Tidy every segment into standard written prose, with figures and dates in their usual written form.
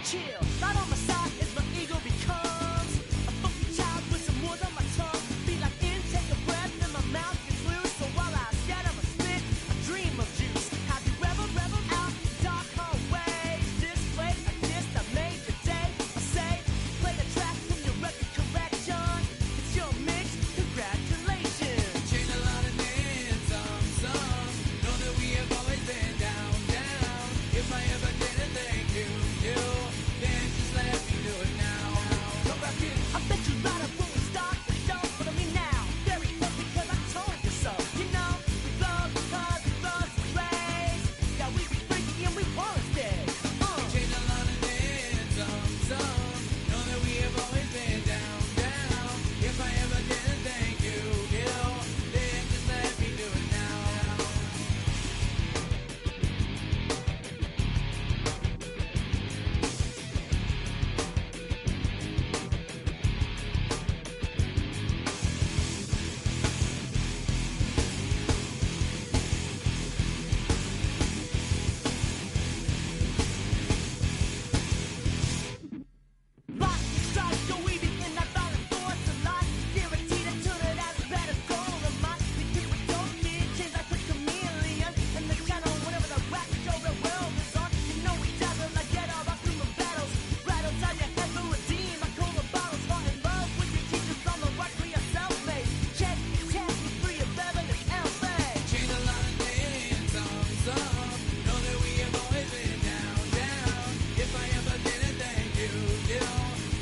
chill. Right on my side as my ego becomes a funky child with some words on my tongue. Feel like intake a breath and my mouth gets loose. So while I scatter my spit, I dream of juice. Have you ever rebel out dark hallways? This way or this I made today. I say, play the track from your record collection. It's your mix, congratulations. Changed a lot of names, some. Know that we have always been down, down. If I ever didn't thank you, then just let me do it now. Come back in. I bet you light up when we start the show, but I mean now, very close because I told you so. You know, we love because we love to raise. Yeah, we be freaky and we wanna stay. Changed a lot of names, some. Know that we have always been down, down. If I ever didn't thank you, then just let me do it now. Lock, stock, go weaving in that violent force of life. Guaranteed to turn it as a better goal of mine. We do it, don't need change like a chameleon. And the channel, whenever the rap show, the world is on. You know we dazzle, I get all our human battles. Right outside your head will redeem. I call the bottles, fall in love with your teachers on the right for your self-made. Check, test, be free of evidence, LA. Changed a lot of names, some. Know that we have always been down, down. If I ever didn't thank you,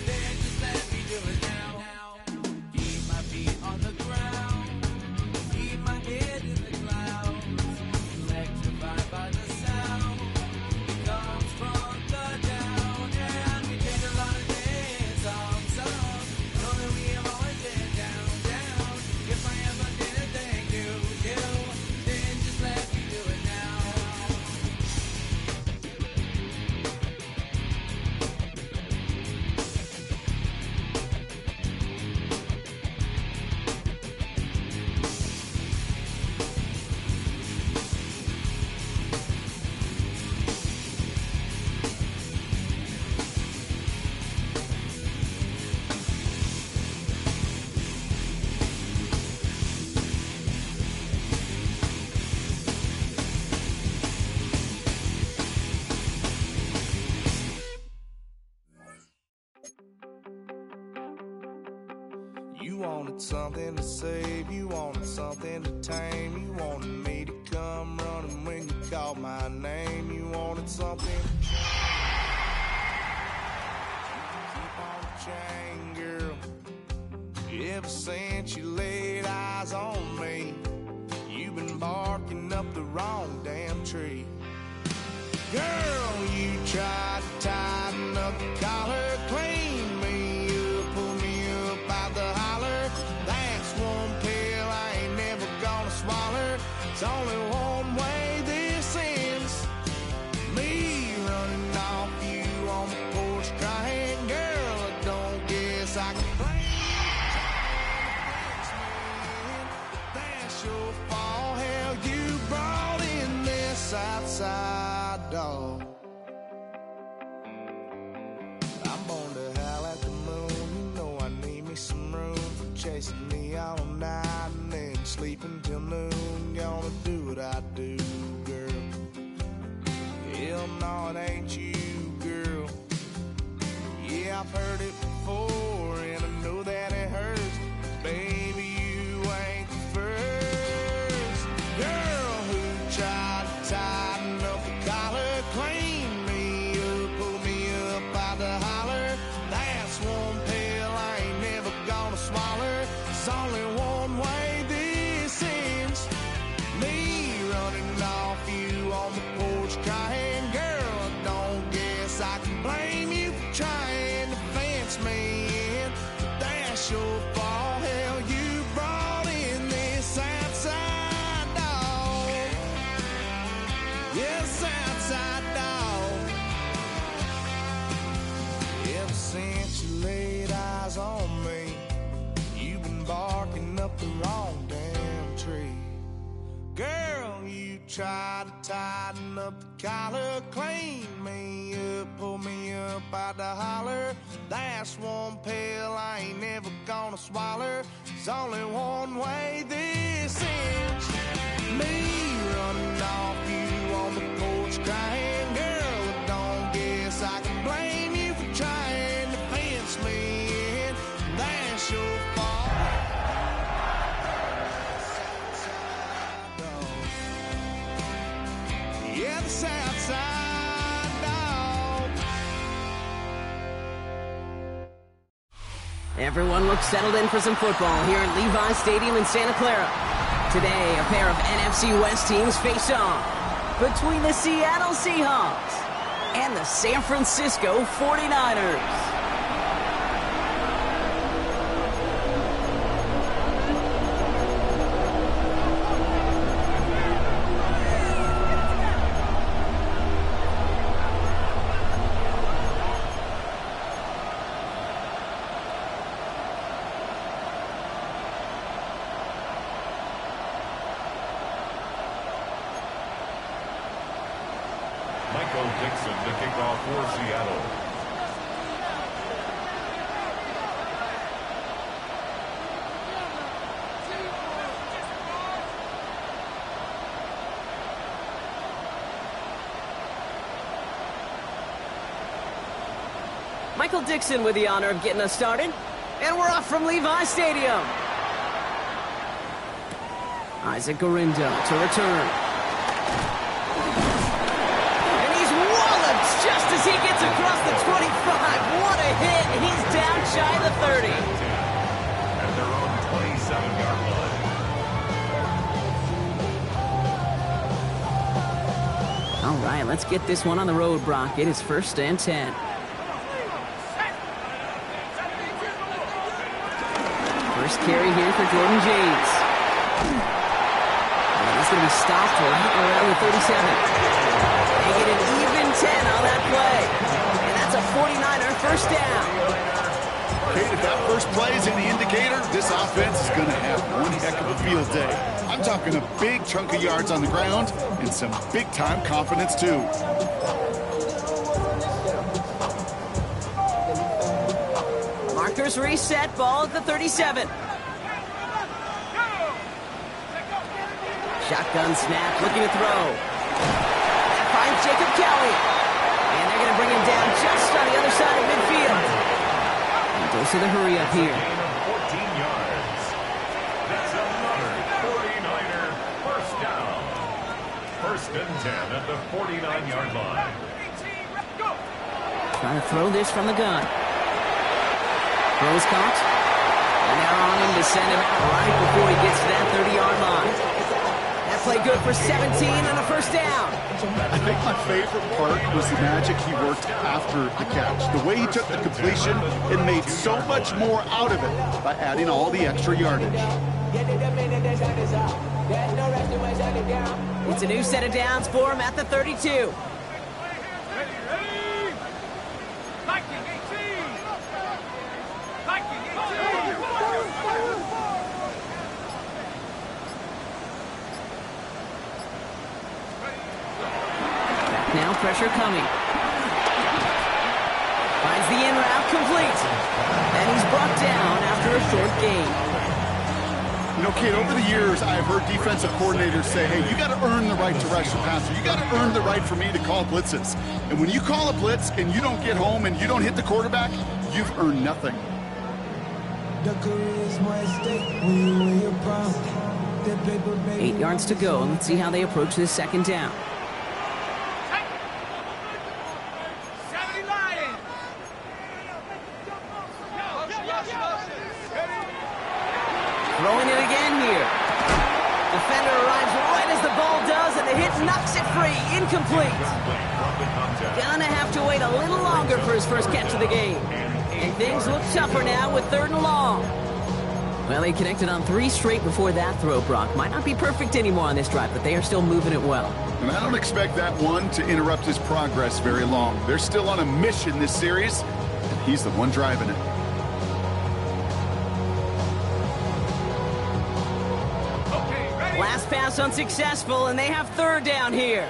then just let me do it now. Keep my feet on the ground, keep my head in the clouds. Electrified by the sound that comes from the down. And we changed a lot of names, some. Know that we have always been down, down. If I ever didn't thank you, then just let me do it now. You wanted something to save, you wanted something to tame. You wanted me to come running when you called my name. You wanted something to keep on the chain, girl. Ever since you laid eyes on me, you've been barking up the wrong damn tree. Girl, you tried to tighten up the collar, clean me up, pull me up out the holler. That's one pill I ain't never gonna swallow. It's only one way this ends. Me running off you on the porch crying. Girl, I don't guess I can blame you for trying to fix me. But that's your fault. Hell, you brought in this outside dog. I'm born to howl at the moon. You know I need me some room for chasing me all night and then sleeping till noon. Gonna do what I do, girl. Hell no, it ain't you, girl. Yeah, I've heard it before and I know that it hurts. Baby, you ain't the first girl who tried to tighten up the collar, clean me up, pull me up out the holler. That's one pill I ain't never gonna swallow. It's only one way this ends. Me running off you on the porch crying. Girl, I don't guess I can blame you for trying to fence me in. But that's your fault. Hell, you brought in this outside dog. Yes, outside dog. Ever since you laid eyes on me, you've been barking up the wrong damn tree. Girl, you tried to tighten up the collar, clean me up, pull me up tried to holler. That's one pill I ain't never gonna swallow. There's only one way this ends. Me running off you on the porch crying. Girl, I don't guess I can blame you for trying to fence me in. That's your fault. Yeah, the South Side Dog. Everyone looks settled in for some football here at Levi Stadium in Santa Clara. Today, a pair of NFC West teams face off between the Seattle Seahawks and the San Francisco 49ers. Dixon to kick off for Seattle. Michael Dixon with the honor of getting us started. And we're off from Levi Stadium. Isaac Garindo to return. Just as he gets across the 25, what a hit. He's down shy of the 30. At their own 27-yard line. All right, let's get this one on the road, Brock. It is 1st and 10. First carry here for Jordan James. And he's going to be stopped right around the 37. They get an even 10 on that play. And that's a 49er first down. Kate, if that first play is any indicator, this offense is going to have one heck of a field day. I'm talking a big chunk of yards on the ground and some big-time confidence, too. Markers reset, ball at the 37. Shotgun snap, looking to throw. Finds Jacob Kelly. And they're going to bring him down just on the other side of midfield. And goes to the hurry-up here. Gain of 14 yards. That's another 49er first down. 1st and 10 at the 49-yard line. Trying to throw this from the gun. Throws caught. And they're on him to send him out right before he gets to that 30-yard line. That play good for 17 and a first down. I think my favorite part was the magic he worked after the catch. The way he took the completion and made so much more out of it by adding all the extra yardage. It's a new set of downs for him at the 32. Now pressure coming. Finds the in route complete. And he's brought down after a short gain. You know, Kate, over the years, I've heard defensive coordinators say, hey, you got to earn the right to rush the passer. You got to earn the right for me to call blitzes. And when you call a blitz and you don't get home and you don't hit the quarterback, you've earned nothing. 8 yards to go. Let's see how they approach this 2nd down. Throwing it again here. Defender arrives right as the ball does, and the hit knocks it free. Incomplete. Gonna have to wait a little longer for his first catch of the game. And things look tougher now with 3rd and long. Well, they connected on 3 straight before that throw, Brock. Might not be perfect anymore on this drive, but they are still moving it well. And I don't expect that one to interrupt his progress very long. They're still on a mission this series, and he's the one driving it. Last pass unsuccessful, and they have 3rd down here.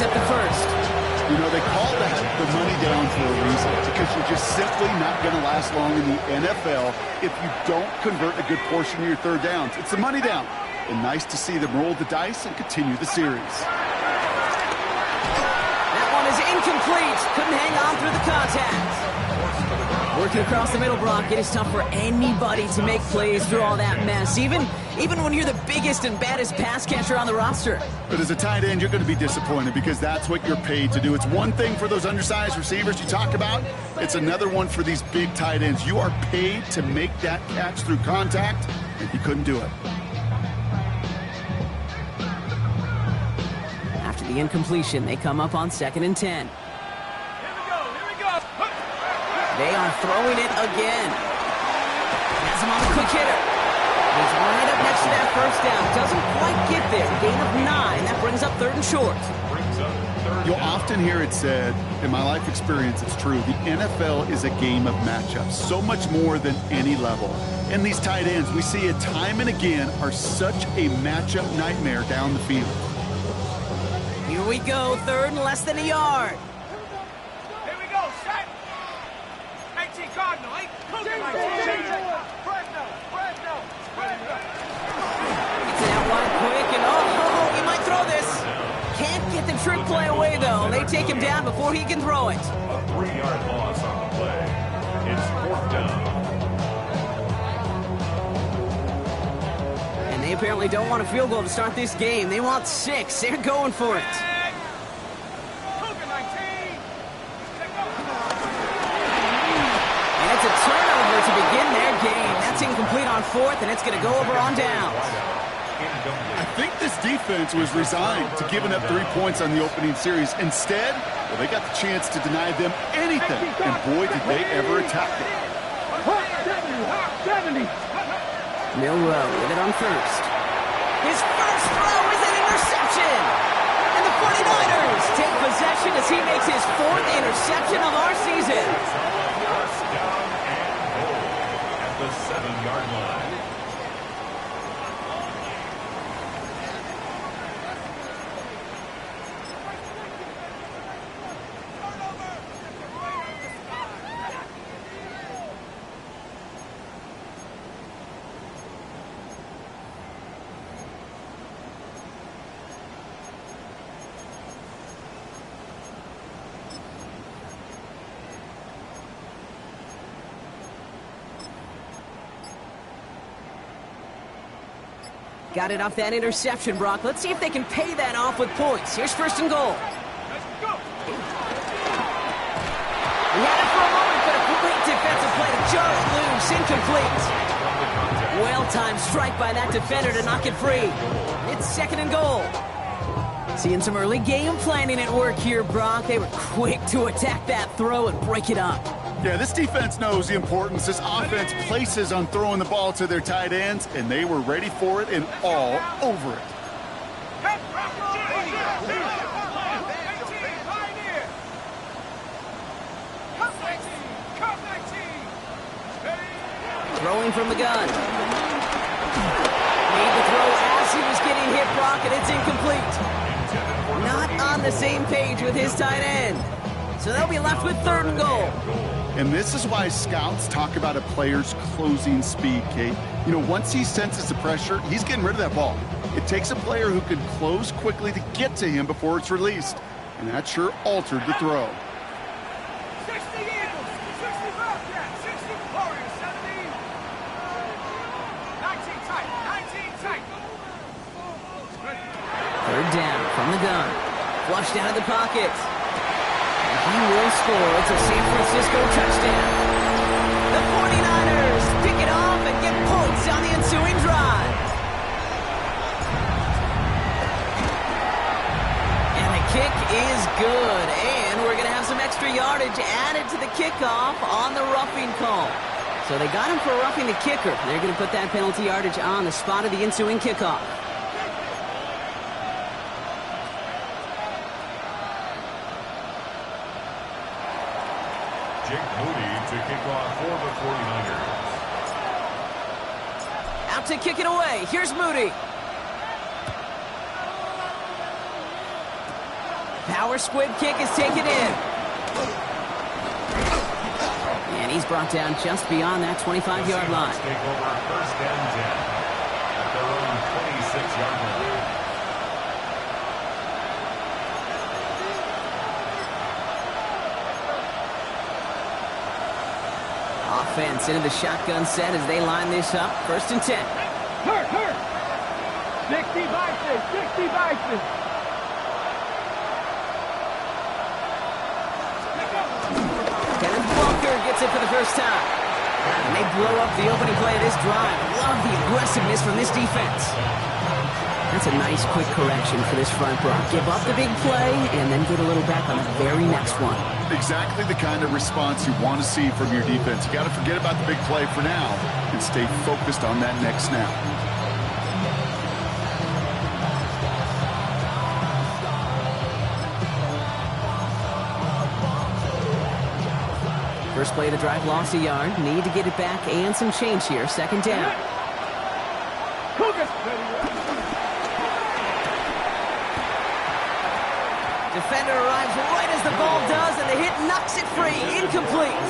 picks up the first. You know, they call that the money down for a reason, because you're just simply not going to last long in the NFL if you don't convert a good portion of your third downs. It's the money down. And nice to see them roll the dice and continue the series. That one is incomplete. Couldn't hang on through the contact. Working across the middle, Brock, it is tough for anybody to make plays through all that mess, even when you're the biggest and baddest pass catcher on the roster. But as a tight end, you're going to be disappointed because that's what you're paid to do. It's one thing for those undersized receivers you talk about. It's another one for these big tight ends. You are paid to make that catch through contact, and you couldn't do it. After the incompletion, they come up on 2nd and 10. They are throwing it again. Has him on the quick hitter. He's right up next to that first down. Doesn't quite get there. Gain of 9. That brings up 3rd and short. You'll often hear it said, in my life experience, it's true, the NFL is a game of matchups, so much more than any level. And these tight ends, we see it time and again, are such a matchup nightmare down the field. Here we go. 3rd and less than a yard. Here we go, set. 19 Cardinal, 8. Gets it out wide quick, and he might throw this. Can't get the trick play away, though. They take him down before he can throw it. A 3-yard loss on the play. It's 4th down. And they apparently don't want a field goal to start this game. They want 6. They're going for it. And it's a turnover to begin their game. That's incomplete on 4th, and it's going to go over on downs. I think this defense was resigned to giving up 3 points on the opening series. Instead, well, they got the chance to deny them anything, and boy, did they ever attack it. Milrow with it on 1st. His first throw is an interception! And the 49ers take possession as he makes his 4th interception of our season. First down and goal at the 7-yard line. Got it off that interception, Brock. Let's see if they can pay that off with points. Here's 1st and goal. We had it for a moment, but a great defensive play to jar it loose. Incomplete. Well-timed strike by that defender to knock it free. It's 2nd and goal. Seeing some early game planning at work here, Brock. They were quick to attack that throw and break it up. Yeah, this defense knows the importance this offense places on throwing the ball to their tight ends, and they were ready for it and all over it. Throwing from the gun. Made the throw as he was getting hit, Brock, and it's incomplete. Not on the same page with his tight end. So they'll be left with 3rd and goal. And this is why scouts talk about a player's closing speed, Kate. You know, once he senses the pressure, he's getting rid of that ball. It takes a player who can close quickly to get to him before it's released. And that sure altered the throw. 60 Eagles, 60 Bobcats, 60 Warriors, 70. 19 tight, 19 tight. 3rd down from the gun. Flushed out of the pocket. He will score. It's a San Francisco touchdown. The 49ers pick it off and get points on the ensuing drive. And the kick is good. And we're going to have some extra yardage added to the kickoff on the roughing call. So they got him for roughing the kicker. They're going to put that penalty yardage on the spot of the ensuing kickoff. To kick off for the 49ers. Out to kick it away. Here's Moody. Power squib kick is taken in. And he's brought down just beyond that 25-yard line. Take over first and 10 at their own 26-yard line. Offense into the shotgun set as they line this up. First and 10. Hurt! 60 Bison! Kenneth Walker gets it for the first time. And they blow up the opening play of this drive. Love the aggressiveness from this defense. That's a nice quick correction for this front row. Give up the big play and then get a little back on the very next one. Exactly the kind of response you want to see from your defense. You got to forget about the big play for now and stay focused on that next snap. First play of the drive lost a yard. Need to get it back and some change here. Second down. Defender arrives right as the ball does, and the hit knocks it free. Incomplete.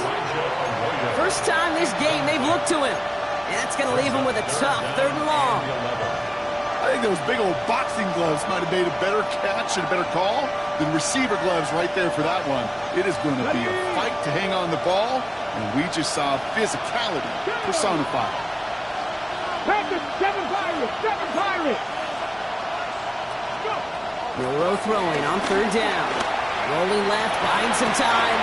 First time this game they've looked to him. And that's going to leave him with a tough third and long. I think those big old boxing gloves might have made a better catch and a better call than receiver gloves right there for that one. It is going to be a fight to hang on the ball, and we just saw physicality personified. Seven Pirates! Milrow throwing on third down. Rolling left, buying some time.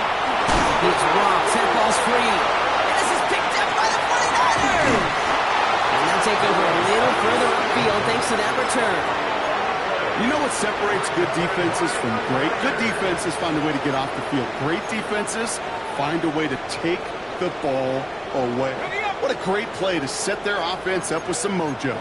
He's wrong. That ball's free. And this is picked up by the 49ers. And they'll take over a little further upfield thanks to that return. You know what separates good defenses from great? Good defenses find a way to get off the field. Great defenses find a way to take the ball away. What a great play to set their offense up with some mojo.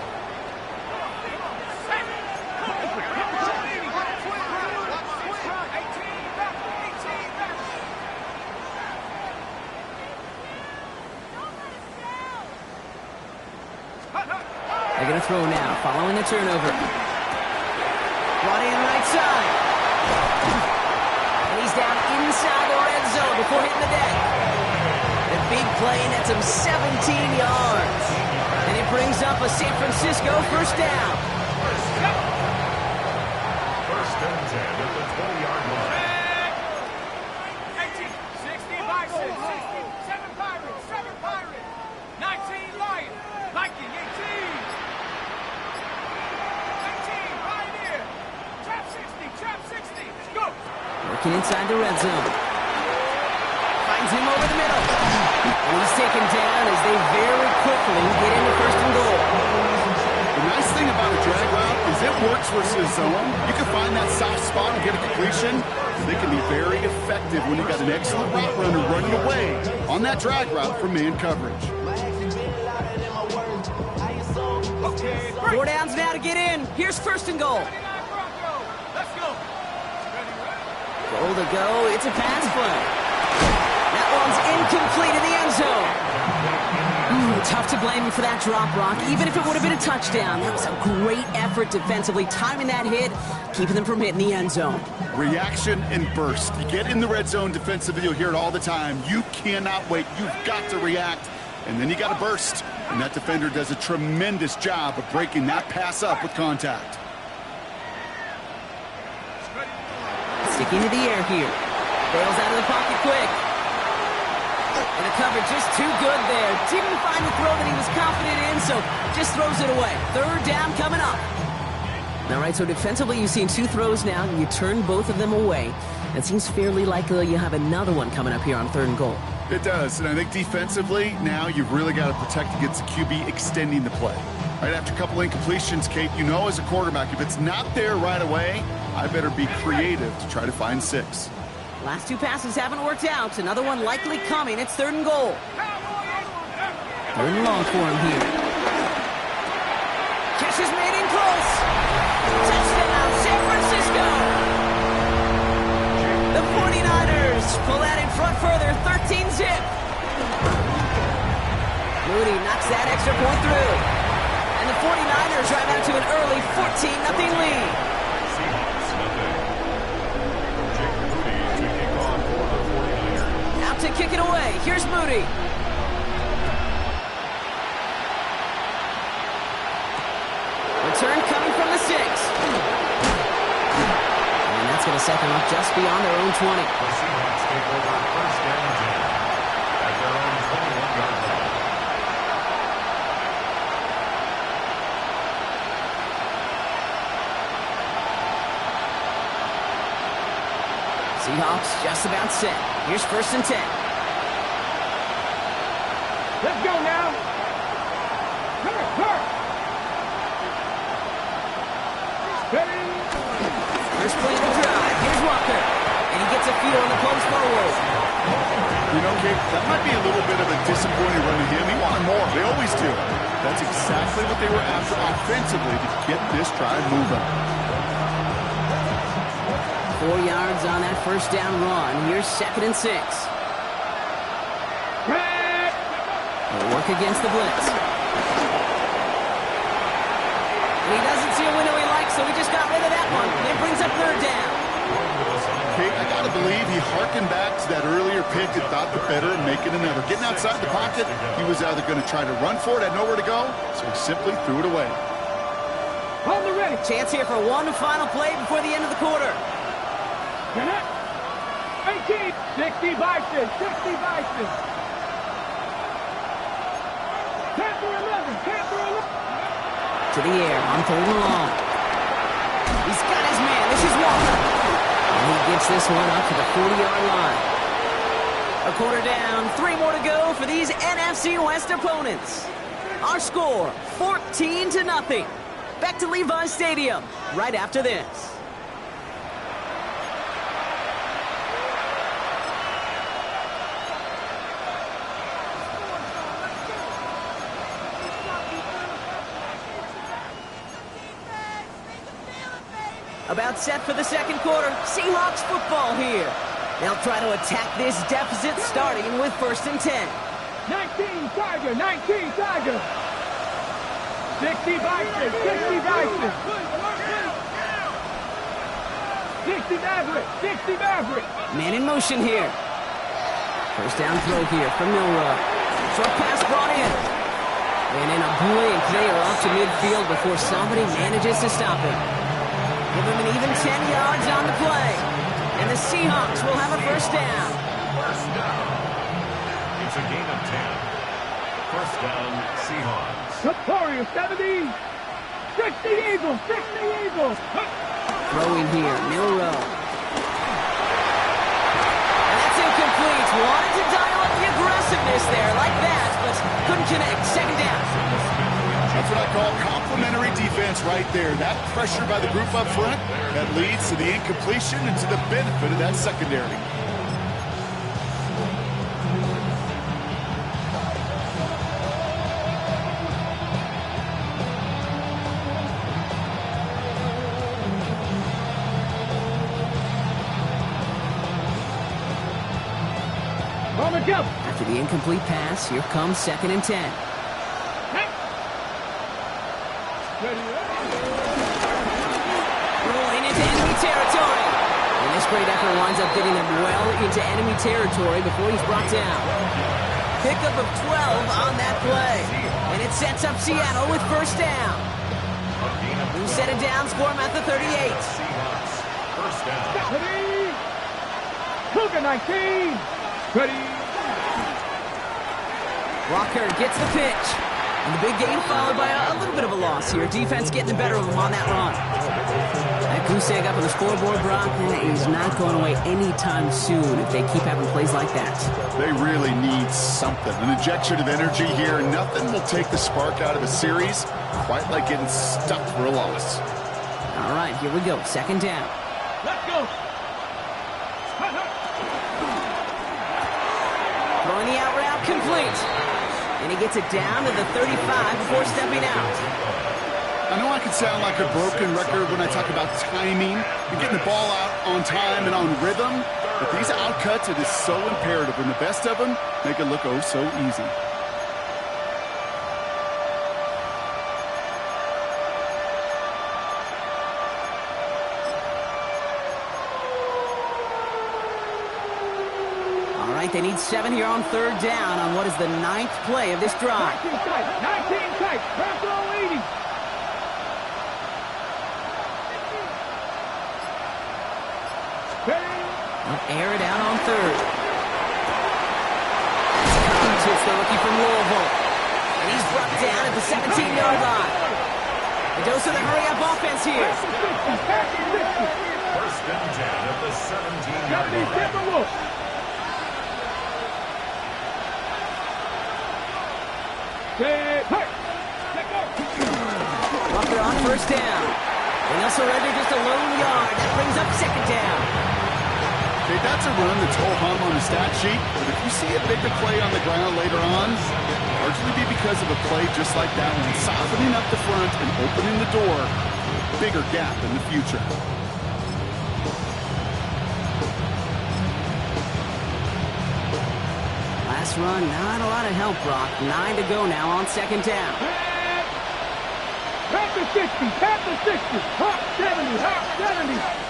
They're going to throw now, following the turnover. Brought in right side. And he's down inside the red zone before hitting the deck. The big play nets him 17 yards. And it brings up a San Francisco first down. First and 10 at the 20-yard line. 60 Bison! 7 Pirates! 19 Lion! Viking 18! 19 Pioneer! Trap 60! Let's go! Working inside the red zone. Finds him over the middle. And he's taken down as they very quickly get into first and goal. The nice thing about a drag route is it works versus zone. You can find that soft spot and get a completion. They can be very effective when you've got an excellent route runner running away on that drag route from man coverage. 4 downs now to get in. Here's first and goal. Let's go! Goal to go. It's a pass play. That one's incomplete in the end zone. Tough to blame him for that drop, Rock. Even if it would have been a touchdown, that was a great effort defensively, timing that hit, keeping them from hitting the end zone. Reaction and burst. You get in the red zone defensively, you'll hear it all the time. You cannot wait. You've got to react, and then you got to burst. And that defender does a tremendous job of breaking that pass up with contact. Sticking to the air here. Bails out of the pocket quick. And the coverage just too good there. Didn't find the throw that he was confident in, so just throws it away. Third down coming up. All right, so defensively you've seen 2 throws now, and you turn both of them away. It seems fairly likely you have another one coming up here on third and goal. It does, and I think defensively, now you've really got to protect against the QB extending the play. Right after a couple incompletions, Kate, you know as a quarterback, if it's not there right away, I better be creative to try to find 6. Last 2 passes haven't worked out. Another one likely coming. It's third and goal. Third and long for him here. Catch is made in close. Touchdown, San Francisco. The 49ers pull that in front further, 13-zip. Moody knocks that extra point through. And the 49ers drive out to an early 14-0 lead. opportunity. Return coming from the 6. And that's going to set them up just beyond their own 20. The Seahawks take over first down and 10 at their own 21-yard line. Seahawks just about set. Here's first and 10. Let's go now. Hurt. Ready? First play of the drive. Here's Walker. And he gets a feel on the post forward. You know, Kate, that might be a little bit of a disappointing run to him. He wanted more. They always do. That's exactly what they were after offensively to get this drive moving. 4 yards on that first down run. Here's second and 6. They'll work against the blitz. And he doesn't see a window he likes, so he just got rid of that one. It brings up third down. Kate, I got to believe he harkened back to that earlier pick and thought the better and make it another. Getting outside the pocket, he was either going to try to run for it, had nowhere to go, so he simply threw it away. On the ready. Chance here for one final play before the end of the quarter. 18, 60 Bison, 60 Bison. 10 for 11, 10 for 11. To the air, on third and long. He's got his man. This is Walker. And he gets this one up to the 40-yard line. A quarter down, 3 more to go for these NFC West opponents. Our score, 14-0. Back to Levi's Stadium right after this. About set for the second quarter. Seahawks football here. They'll try to attack this deficit starting with first and 10. 19 Tiger, 19 Tiger. 60 Bison, 60 Bison. 60 Maverick, 60 Maverick. Man in motion here. First down throw here from Milrow. Short pass brought in. And in a blink, they are up to midfield before somebody manages to stop him. Give him an even 10 yards on the play. And the Seahawks will have a first down. First down. It's a gain of 10. First down, Seahawks. Victoria 70. 60 Eagles, 60 Eagles. Throwing here, Milrow. And that's incomplete. Wanted to dial up the aggressiveness there like that, but couldn't connect. Second down. That's what I call complementary defense right there. That pressure by the group up front, that leads to the incompletion and to the benefit of that secondary. After the incomplete pass, here comes second and 10. Rolling into enemy territory. And this great effort winds up getting them well into enemy territory before he's brought down. Pickup of 12 on that play. And it sets up Seattle with first down. Who set it down, score him at the 38. Seahawks. First down. Ready. Cougar 19. Ready. Walker gets the pitch. And the big gain followed by a little bit of a loss here. Defense getting the better of him on that run. That goose egg up on the scoreboard, Brock, is not going away anytime soon if they keep having plays like that. They really need something. An injection of energy here. Nothing will take the spark out of a series quite like getting stuck for a loss. All right, here we go. Second down. Let's go. Throwing the out route complete. And he gets it down to the 35 before stepping out. I know I can sound like a broken record when I talk about timing and getting the ball out on time and on rhythm, but these outcuts, it is so imperative, and the best of them make it look oh so easy. right, they need 7 here on third down on what is the 9th play of this drive. 19 tight. Pass all 80. They'll air it out on third. It's the rookie from Louisville. And he's brought down at the 17-yard line. The dose of the hurry-up offense here. First and 10 at the 17-yard line. Walker on first down. And they'll surrender just a lone yard. That brings up second down. Okay, that's a run that's ho-hum on the stat sheet, but if you see a bigger play on the ground later on, largely be because of a play just like that one, softening up the front and opening the door, bigger gap in the future. Last run, not a lot of help, Brock. 9 to go now on second down. Tap the 60, hop 70, hop 70.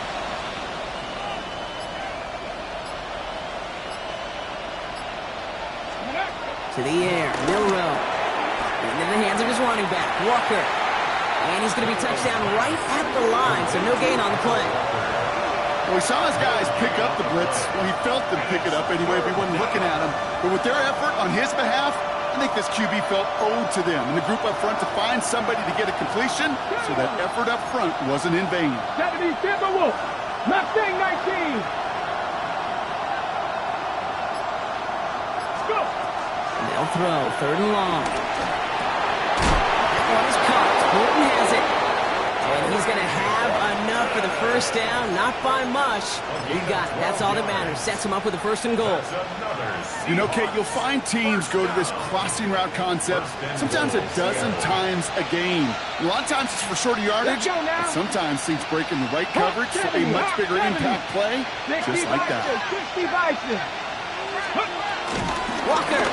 To the air, Milrow. Into the hands of his running back, Walker. And he's going to be touchdown right at the line, so no gain on the play. Well, we saw his guys pick up the blitz. Well, he felt them pick it up anyway, but he wasn't looking at him. But with their effort on his behalf, I think this QB felt owed to them and the group up front to find somebody to get a completion, so that effort up front wasn't in vain. 70, Timberwolf. Mustang 19. Let's go. They'll throw, third and long. That one is caught. Horton has it. And he's going to have enough for the first down. Not by much. He got it. That's all that matters. Sets him up with a first and goal. You know, Kate, you'll find teams go to this crossing route concept sometimes a dozen times a game. A lot of times it's for shorter yardage, but sometimes teams break in the right coverage for a much bigger impact play, just like that. Walker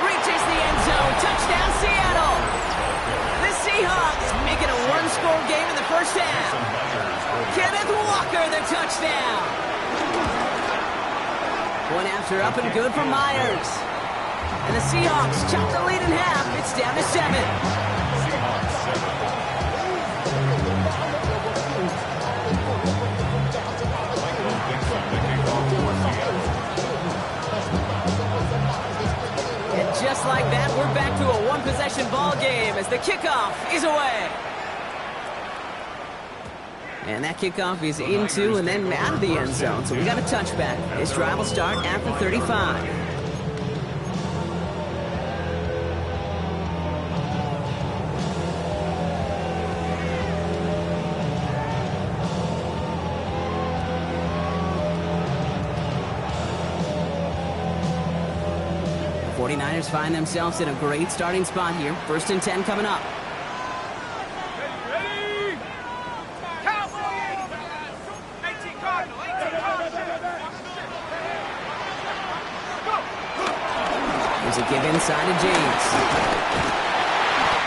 reaches the end zone. Touchdown, Seattle. The Seahawks make it a one-score game in the first half. Kenneth Walker, the touchdown. One after up and good for Myers. And the Seahawks chop the lead in half. It's down to 7. And just like that, we're back to a one-possession ball game as the kickoff is away. And that kickoff is into and then out of the end zone. So we got a touchback. This drive will start after 35. The 49ers find themselves in a great starting spot here. First and 10 coming up. There's a give inside to James.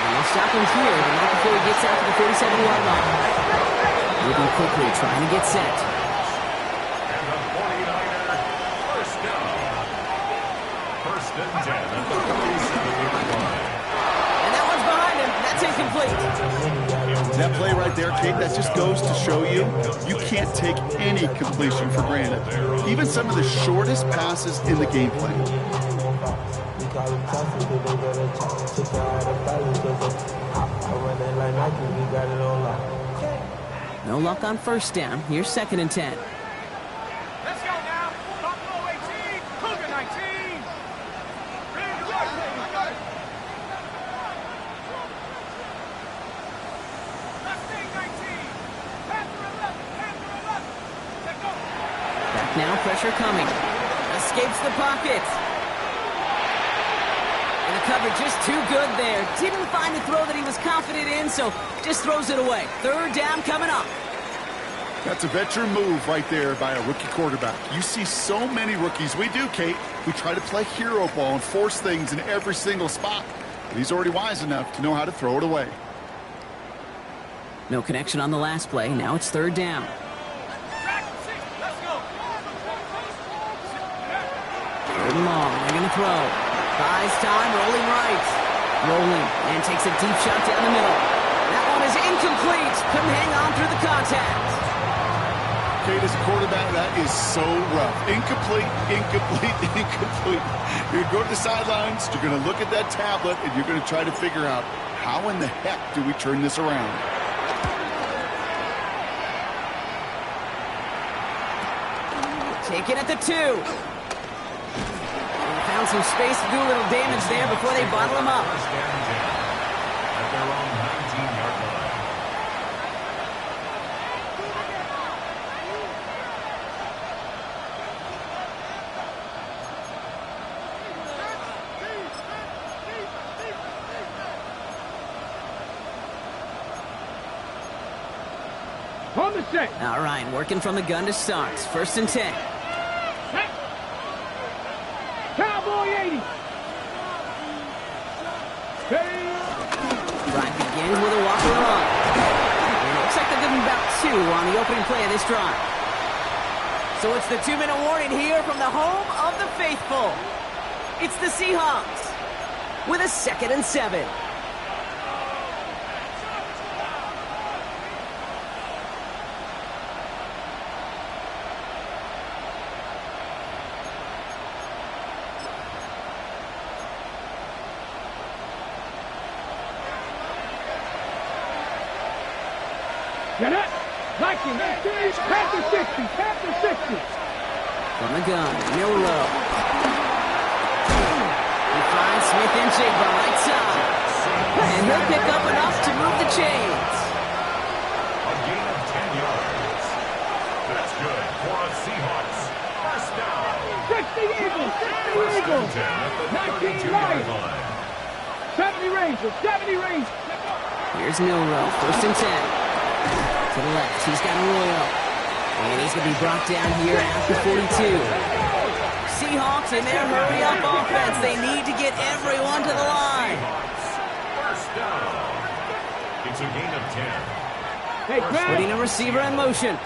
And they'll stop him here, but not before he gets out to the 47-yard line. Moving quickly, trying to get set. And the 49er first down. First and 10 at the 47-yard line. And that one's behind him. That's incomplete. That play right there, Kate, that just goes to show you can't take any completion for granted. Even some of the shortest passes in the game plan. No luck on first down. Here's second and 10. Let's go now. Buffalo 18, Cougar 19. Mustang 19. Panther 11, Panther 11. Let's go. Back now, pressure coming. Escapes the pocket. And the cover just too good there. Didn't find the throw that he was confident in, so just throws it away. Third down coming up. That's a veteran move right there by a rookie quarterback. You see so many rookies, we do, Kate, who try to play hero ball and force things in every single spot. But he's already wise enough to know how to throw it away. No connection on the last play. Now it's third down. Let's go. Third and long. They're going to throw. Buys time. Rolling right. Rolling. And takes a deep shot down the middle. That one is incomplete. Couldn't hang on through the contact. Kate, as a quarterback, that is so rough. Incomplete, incomplete, incomplete. You're going to go to the sidelines, you're going to look at that tablet, and you're going to try to figure out, how in the heck do we turn this around? Taken at the 2. And found some space to do a little damage there before they bottle him up. First down and 10 at their own 19-yard line. On the set. All right, working from the gun to start. First and 10. Cowboy 80. Drive begins with a walker run. And it looks like they're giving about 2 on the opening play of this drive. So it's the 2-minute warning here from the home of the faithful. It's the Seahawks with a 2nd and 7. Get it. Vikings. Panther 60. Panther 60. From the gun, Milrow. He finds Smith and Jigba right side. And he'll pick up enough to move the chains. A gain of 10 yards. That's good for a Seahawks. First down. 60 Eagles. 60 First and Eagles. 10 at the 19 32-yard Lions. line. 70 Rangers. 70 Rangers. Here's Milrow, first and 10. To the left, he's got Arroyo. And he's going to be brought down here after 42. Seahawks in their hurry-up offense. They need to get everyone to the line. First down. It's a gain of 10. Hey, Putting Grant. a receiver in motion.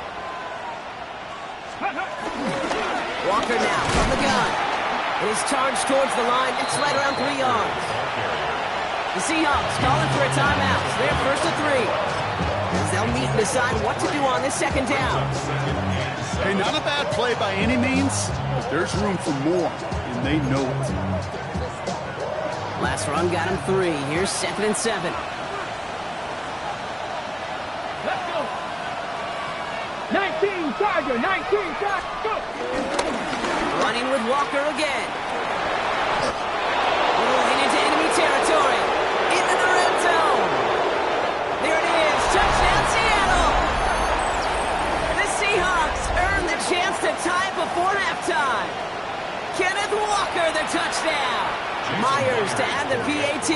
Walker now from the gun. It is charged towards the line. It's right around 3 yards. The Seahawks calling for a timeout. They're first to 3. As they'll meet and decide what to do on this second down. Hey, not a bad play by any means, but there's room for more, and they know it. Last run got him 3. Here's 2nd and 7. Let's go. 19 Tiger. 19 Tiger. Go. Running with Walker again. Rolling into enemy territory. Into the red zone. There it is. Touchdown, Seattle. The Seahawks earned the chance to tie before halftime. Kenneth Walker, the touchdown. Myers to add the PAT.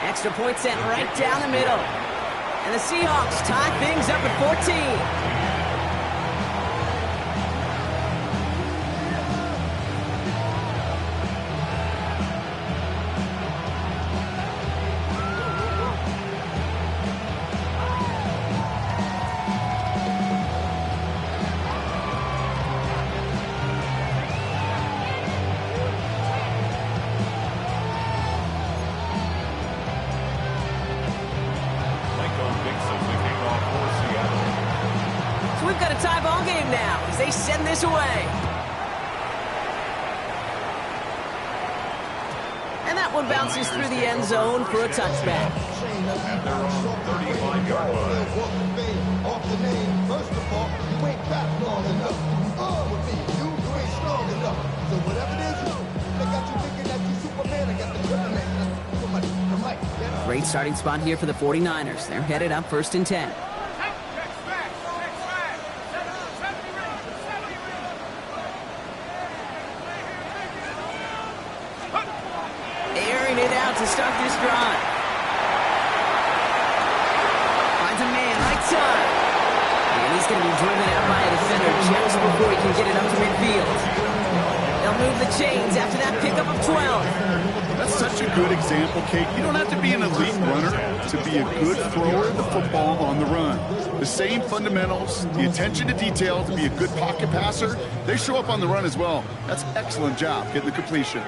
Extra point sent right down the middle. And the Seahawks tie things up at 14. We've got a tie ball game now as they send this away. And that one bounces through the end zone for a touchback. At their own 35-yard line. Off the name, first of all, you ain't back long enough. With me, you ain't strong enough. So whatever it is, they got you thinking that you Superman. I got the kryptonite. Great starting spot here for the 49ers. They're headed up first and 10. Airing it out to start this drive. Finds a man right side. And he's going to be driven out by a defender just before he can get it up to midfield. They'll remove the chains after that pickup of 12. That's such a good example, Kate. You don't have to be an elite runner to be a good thrower of the football on the run. The same fundamentals, the attention to detail to be a good pocket passer, they show up on the run as well. That's an excellent job getting the completion.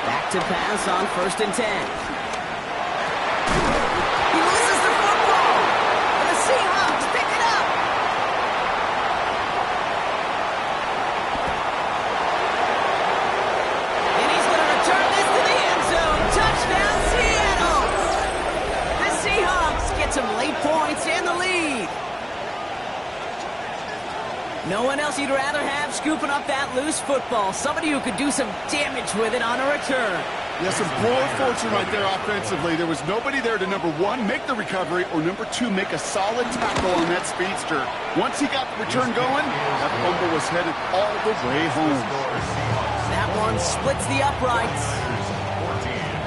Back to pass on 1st and 10. He loses the football. And the Seahawks pick it up. And he's going to return this to the end zone. Touchdown, Seattle. The Seahawks get some late points and the lead. No one else you'd rather have scooping up that loose football. Somebody who could do some damage with it on a return. Yeah, some poor fortune right there offensively. There was nobody there to, number one, make the recovery, or number two, make a solid tackle on that speedster. Once he got the return going, that fumble was headed all the way home. That one splits the uprights.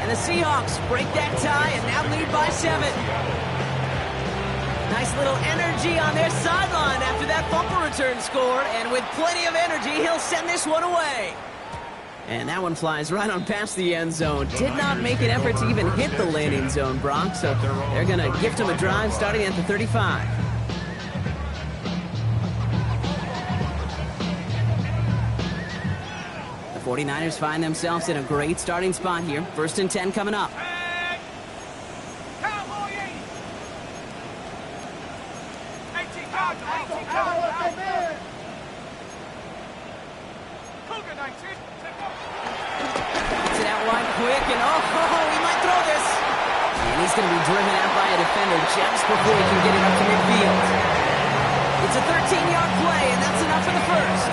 And the Seahawks break that tie and now lead by 7. Nice little energy on their sideline after that bumper return score. And with plenty of energy, he'll send this one away. And that one flies right on past the end zone. Did not make an effort to even hit the landing zone, Brock. So they're going to gift him a drive starting at the 35. The 49ers find themselves in a great starting spot here. 1st and 10 coming up. Cowboy 80. 18 Cowboy. Cougar 19. Gets it out wide quick, and he might throw this. And he's going to be driven out by a defender just before he can get it up to midfield. It's a 13-yard play, and that's enough for the first.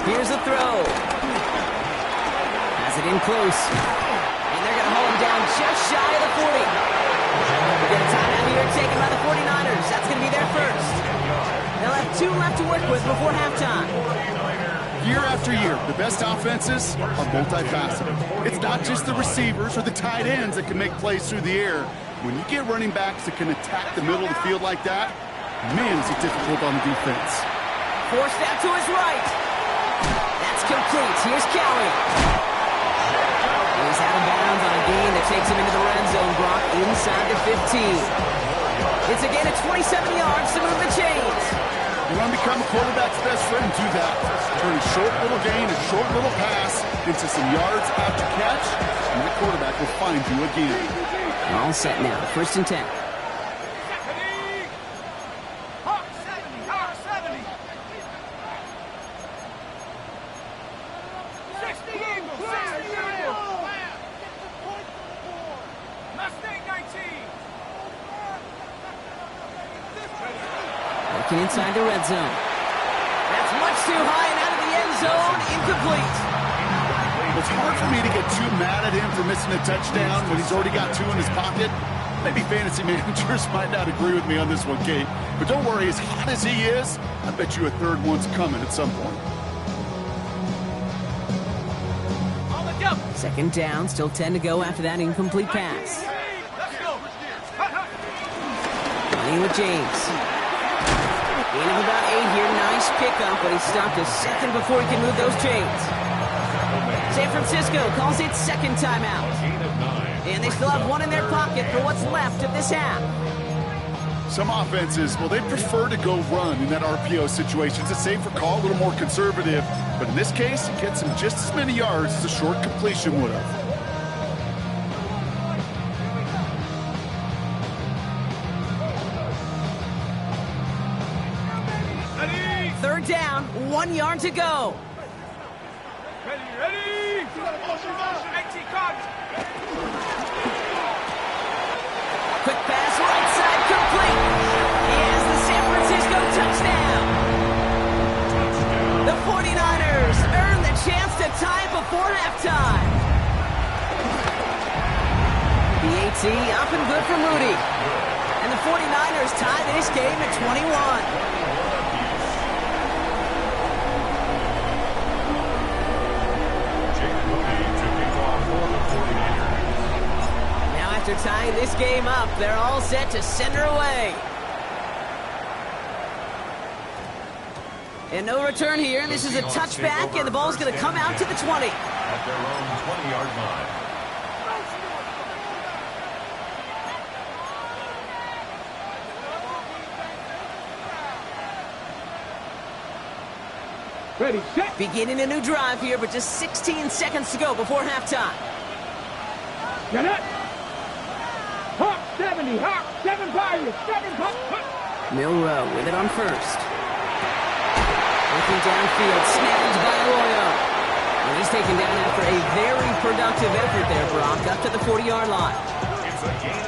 Here's a throw. Has it in close. And they're going to hold him down just shy of the 40. We get a timeout here taken by the 49ers. That's going to be their first. They'll have 2 left to work with before halftime. Year after year, the best offenses are multifaceted. It's not just the receivers or the tight ends that can make plays through the air. When you get running backs that can attack the middle of the field like that, man, is it difficult on the defense. Forced out to his right. That's complete. Here's Kelly. He's out of bounds on a gain that takes him into the red zone, Brock, inside the 15. It's a gain of 27 yards to move the chains. You want to become a quarterback's best friend, do that. Turn a short little gain, a short little pass into some yards after catch, and the quarterback will find you again. All set now. 1st and 10. Hawk 70. Hawk 70. 60 Eagles. 60 Eagles. Mustang 19. Looking inside the red zone. That's much too high and out of the end zone. Incomplete. It's hard for me to get too mad at him for missing a touchdown when he's already got 2 in his pocket. Maybe fantasy managers might not agree with me on this one, Kate. But don't worry, as hot as he is, I bet you a third one's coming at some point. On the jump. 2nd down. Still 10 to go after that incomplete pass. Let's go. Playing with James. Gain of about 8 here. Nice pickup, but he stopped a second before he can move those chains. San Francisco calls it 2nd timeout. And they still have 1 in their pocket for what's left of this half. Some offenses, well, they prefer to go run in that RPO situation. It's a safer call, a little more conservative. But in this case, it gets him just as many yards as a short completion would have. Ready. 3rd down, 1 yard to go. Ready. 18 Cardinals. Quick pass, right side, complete. He has the San Francisco touchdown. The 49ers earn the chance to tie before halftime. See, up and good for Moody. And the 49ers tie this game at 21. Now after tying this game up, they're all set to send her away. And no return here. This is a touchback, and the ball's going to come out to the 20. At their own 20-yard line. Ready, set. Beginning a new drive here, but just 16 seconds to go before halftime. Get it. Hawk 70, Hawk 7 Pirates, 7 Hawk. Milrow with it on first. Looking downfield, snagged by Arroyo. And he's taken down after a very productive effort there, Brock, up to the 40-yard line.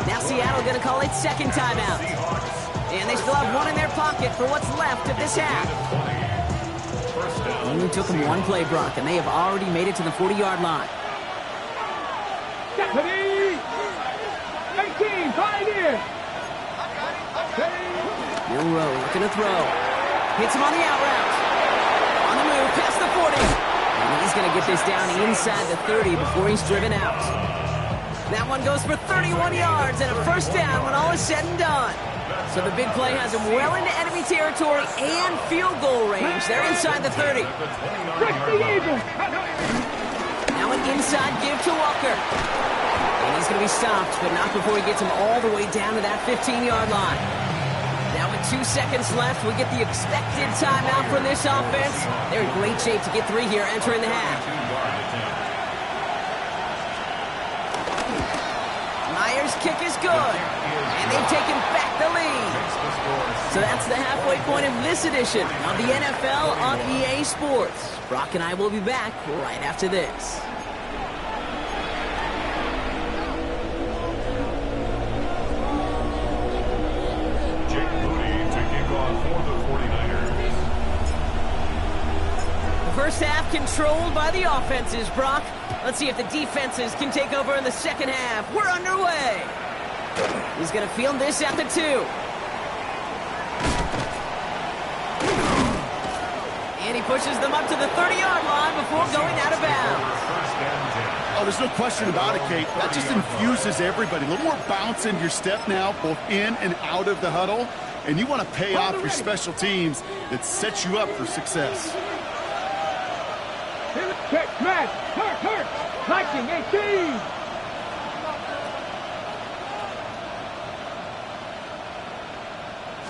Now Seattle going to call it second timeout. And they still have one in their pocket for what's left of this half. Only took them one play, Brock, and they have already made it to the 40-yard line. Ready. 18, Pioneer. Milrow looking to throw. Hits him on the out route. On the move, past the 40. And he's going to get this down inside the 30 before he's driven out. That one goes for 31 yards and a first down when all is said and done. So the big play has him well into enemy territory and field goal range. They're inside the 30. Now an inside give to Walker. And he's going to be stopped, but not before he gets him all the way down to that 15-yard line. Now with 2 seconds left, we get the expected timeout from this offense. They're in great shape to get 3 here entering the half. Myers' kick is good. And they've taken back the lead. So that's the halfway point of this edition of the NFL on EA Sports. Brock and I will be back right after this. First half controlled by the offenses, Brock. Let's see if the defenses can take over in the second half. We're underway. He's going to field this at the 2. And he pushes them up to the 30-yard line before going out of bounds. Oh, there's no question about it, Kate. That just infuses everybody. A little more bounce in your step now, both in and out of the huddle. And you want to pay off your special teams that sets you up for success. Check, smash, hurt, Viking 18.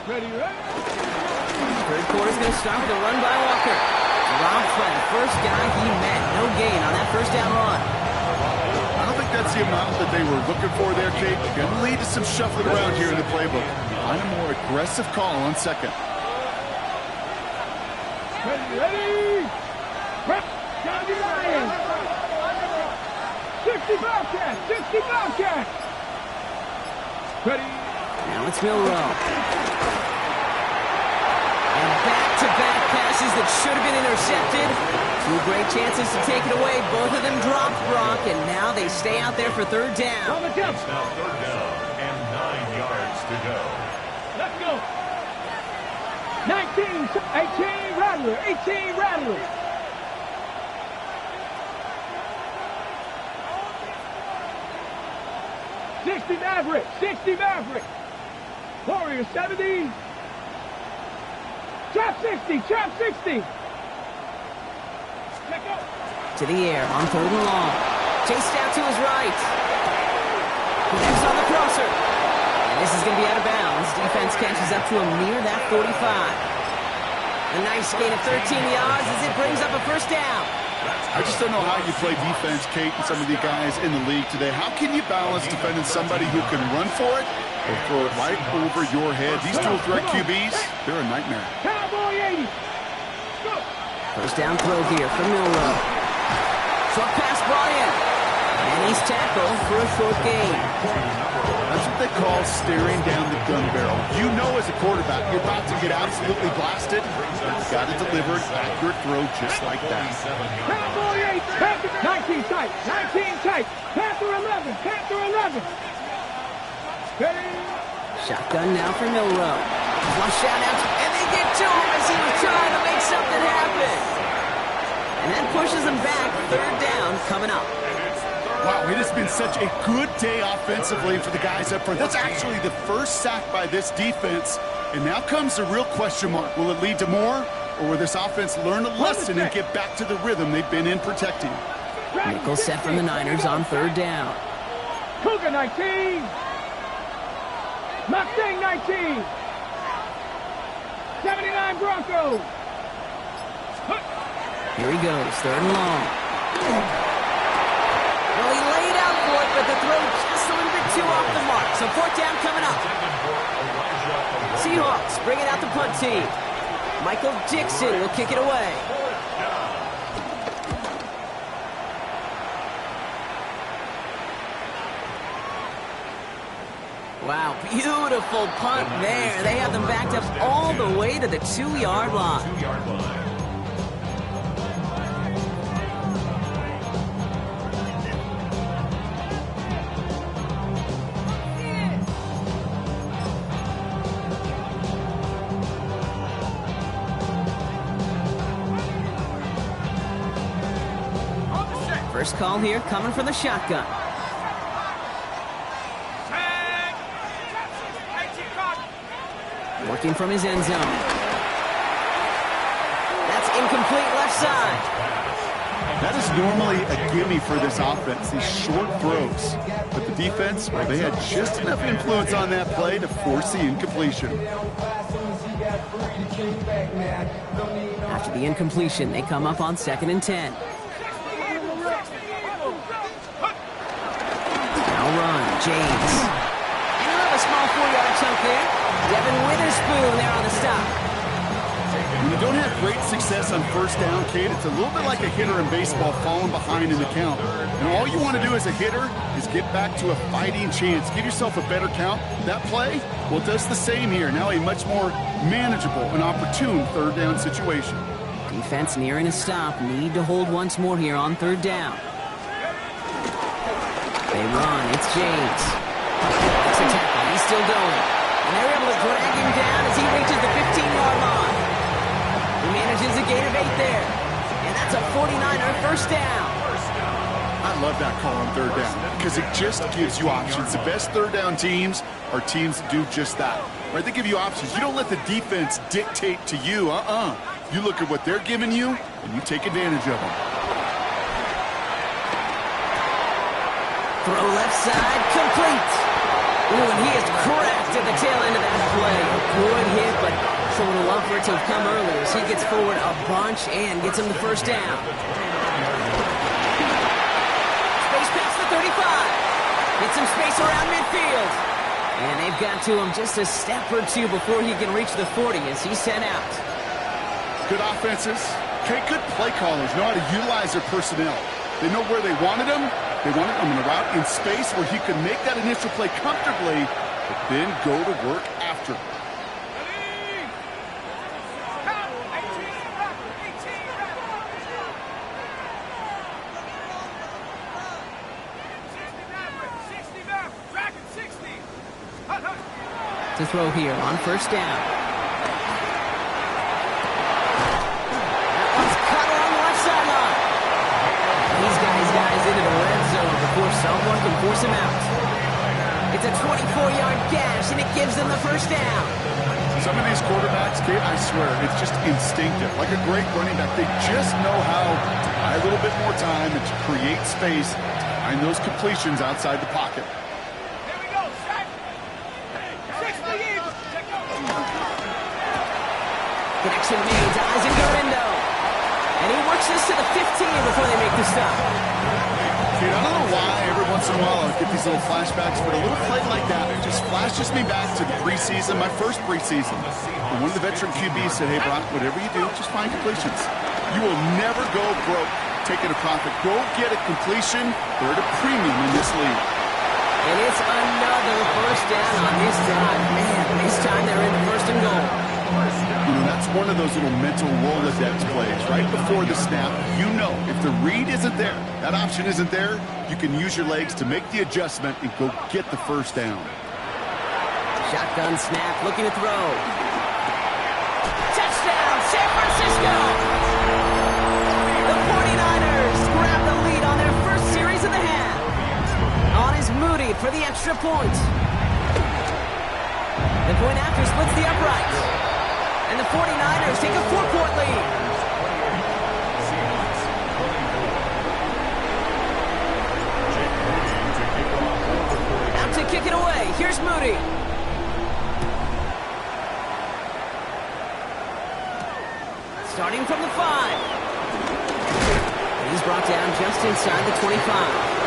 Ready. Third quarter's going to start with a run by Walker. Dropped by the first guy he met. No gain on that first down run. I don't think that's the amount that they were looking for there, Kate. Going to lead to some shuffling around here in the playbook. On a more aggressive call on second. Ready. Prep. Johnny Ryan. 60 Bobcat. Ready. Now it's Milrow. And back-to-back passes that should have been intercepted. 2 great chances to take it away. Both of them dropped, Brock, and now they stay out there for third down. It's now third down and 9 yards to go. Let's go. 18 Rattler. 60 Maverick. Warrior 70. Trap 60. Check out. To the air on third and long. Chased out to his right. Connects on the crosser. And this is going to be out of bounds. Defense catches up to him near that 45. A nice gain of 13 yards as it brings up a first down. I just don't know how you play defense, Kate, and some of the guys in the league today. How can you balance defending somebody who can run for it or throw it right over your head? These dual threat QBs, they're a nightmare. Cowboy 80. Go. First down throw here from Milrow. Short pass brought in. And he's tackled for a short gain. That's what they call staring down the gun barrel. You know as a quarterback, you're about to get absolutely blasted. You've got to deliver an accurate throw just like that. Cowboy 8. 19 tight. Panther 11. Shotgun now for Milrow. Flush out, and they get to him as he was trying to make something happen. And that pushes him back. Third down coming up. Wow, it has been such a good day offensively for the guys up front. That's actually the first sack by this defense. And now comes the real question mark. Will it lead to more? Or will this offense learn a lesson and get back to the rhythm they've been in protecting? Nickel set from the Niners on third down. Cougar 19. Mustang 19. 79 Broncos. Here he goes, third and long. Well, he laid out for it, but the throw just a little bit too off the mark. So fourth down coming up. Seahawks bringing out the punt team. Michael Dixon will kick it away. Wow, beautiful punt there. They have them backed up all the way to the 2-yard line. First call here coming from the shotgun. Working from his end zone. That's incomplete left side. That is normally a gimme for this offense, these short throws. But the defense, well, they had just enough influence on that play to force the incompletion. After the incompletion, they come up on 2nd and 10. Now run, James. And he'll have a small 4-yard chunk there. Devin Witherspoon there on the stop. When you don't have great success on first down, Kate, it's a little bit like a hitter in baseball falling behind in the count. And all you want to do as a hitter is get back to a fighting chance. Give yourself a better count. That play, well, it does the same here. Now a much more manageable and opportune third down situation. Defense nearing a stop. Need to hold once more here on third down. They run. It's James. That's a tackle. He's still going. And they're able to drag him down as he reaches the 15-yard line. He manages a gain of 8 there. And that's a 49er first down. I love that call on third down because it just gives you options. The best third down teams are teams that do just that. Right? They give you options. You don't let the defense dictate to you. You look at what they're giving you, and you take advantage of them. Throw left side, complete. Ooh, and he is cracked at the tail end of that play. A good hit, but someone would love for it to have come earlier. So he gets forward a bunch and gets him the first down. Space past the 35. Gets some space around midfield. And they've got to him just a step or two before he can reach the 40 as he's sent out. Good offenses. Okay, good play callers know how to utilize their personnel. They know where they wanted them. They wanted him in a route in space where he could make that initial play comfortably, but then go to work after. To throw here on first down. That one's cut along the left sideline. He's got his guys into the red zone before someone can force him out. It's a 24-yard gash, and it gives them the first down. Some of these quarterbacks, Kate, I swear, it's just instinctive. Like a great running back, they just know how to buy a little bit more time and to create space behind those completions outside the pocket. Connection made to Isaac Garindo. And he works this to the 15 before they make the stop. Dude, I don't know why every once in a while I get these little flashbacks, but a little play like that, it just flashes me back to the preseason, my first preseason. And one of the veteran QBs said, hey, Brock, whatever you do, just find completions. You will never go broke taking a profit. Go get a completion. They're at a premium in this league. And it's another first down on this drive. Man, this time they're in the first and goal. You know, that's one of those little mental Rolodex plays. Right before the snap, you know if the read isn't there, that option isn't there, you can use your legs to make the adjustment and go get the first down. Shotgun snap, looking to throw. Touchdown, San Francisco! The 49ers grab the lead on their first series of the half. On is Moody for the extra point. The point after splits the uprights. And the 49ers take a 4-point lead. Out to kick it away. Here's Moody. Starting from the 5. He's brought down just inside the 25.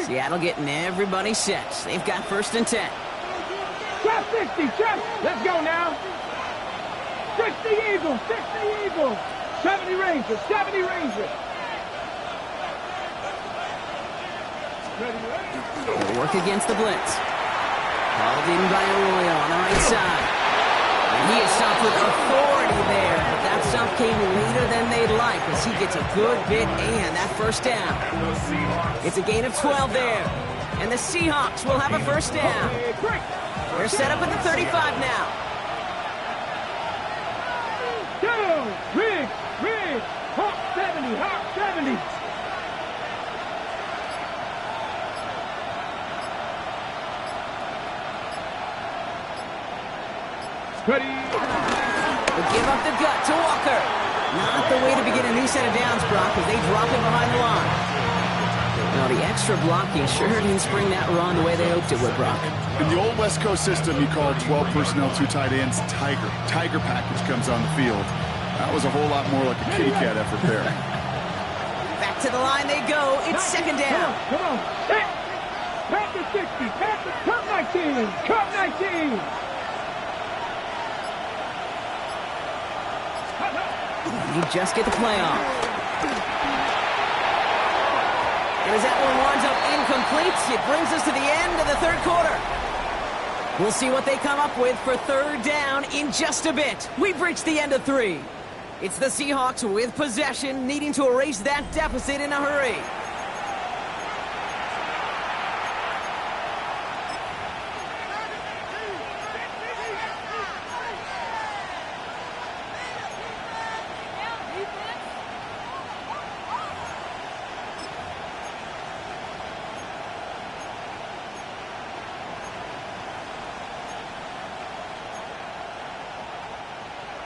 Seattle getting everybody set. They've got 1st and 10. Trap 60, trap. Let's go now. 60 Eagles, 60 Eagles. 70 Rangers, 70 Rangers. They'll work against the blitz. Called in by Arroyo on the right side. And he is stopped with authority there, but that stop came later than they'd like as he gets a good bit and that 1st down. It's a gain of 12 there. And the Seahawks will have a 1st down. They're set up at the 35 now. Down, Riggs, Hawk 70, Hawk 70. Ready. They give up the gut to Walker. Not the way to begin a new set of downs, Brock, as they drop it behind the line. Now, the extra blocking sure didn't spring that run the way they hoped it would, Brock. In the old West Coast system, you called 12 personnel, 2 tight ends, Tiger. Tiger package comes on the field. That was a whole lot more like a kitty cat effort there. Back to the line they go. It's 2nd down. Come on. Panther 60, Panther, Cup 19, Cup 19. You just get the play off. And as that one winds up incomplete, it brings us to the end of the 3rd quarter. We'll see what they come up with for 3rd down in just a bit. We've reached the end of 3. It's the Seahawks with possession, needing to erase that deficit in a hurry.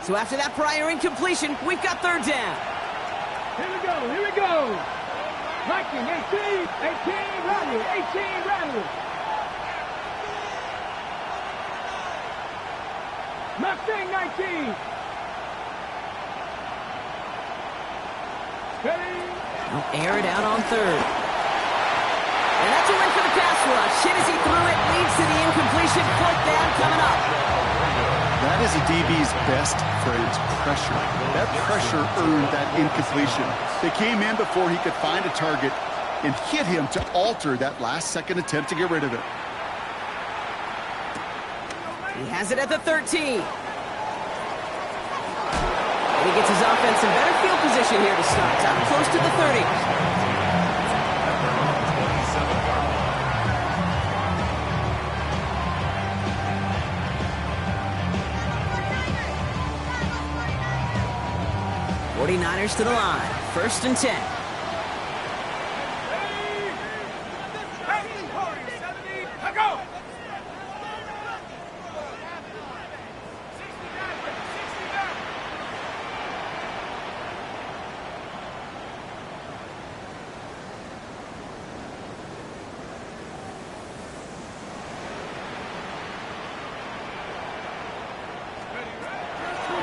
So after that prior incompletion, we've got 3rd down. Here we go. Viking, 18, Riley, 18, Riley. Mustang, 19. Ready. They'll air it out on 3rd. And that's a win for the pass rush. Hit as he threw it, leads to the incompletion. 4th down coming up. That is a DB's best friend, pressure. That pressure earned that incompletion. They came in before he could find a target and hit him to alter that last-second attempt to get rid of it. He has it at the 13. And he gets his offense in better field position here to start. It's out close to the 30. '49ers to the line. 1st and 10.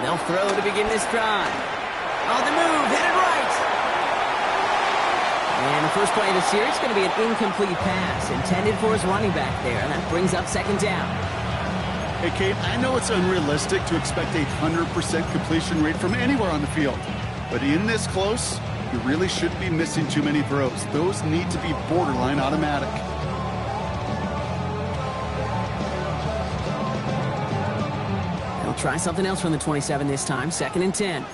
They'll throw to begin this drive. On the move, headed right. And the first play of the series is going to be an incomplete pass intended for his running back there, and that brings up 2nd down. Hey, Kate, I know it's unrealistic to expect a 100% completion rate from anywhere on the field, but in this close, you really shouldn't be missing too many throws. Those need to be borderline automatic. try something else from the 27 this time. 2nd and 10.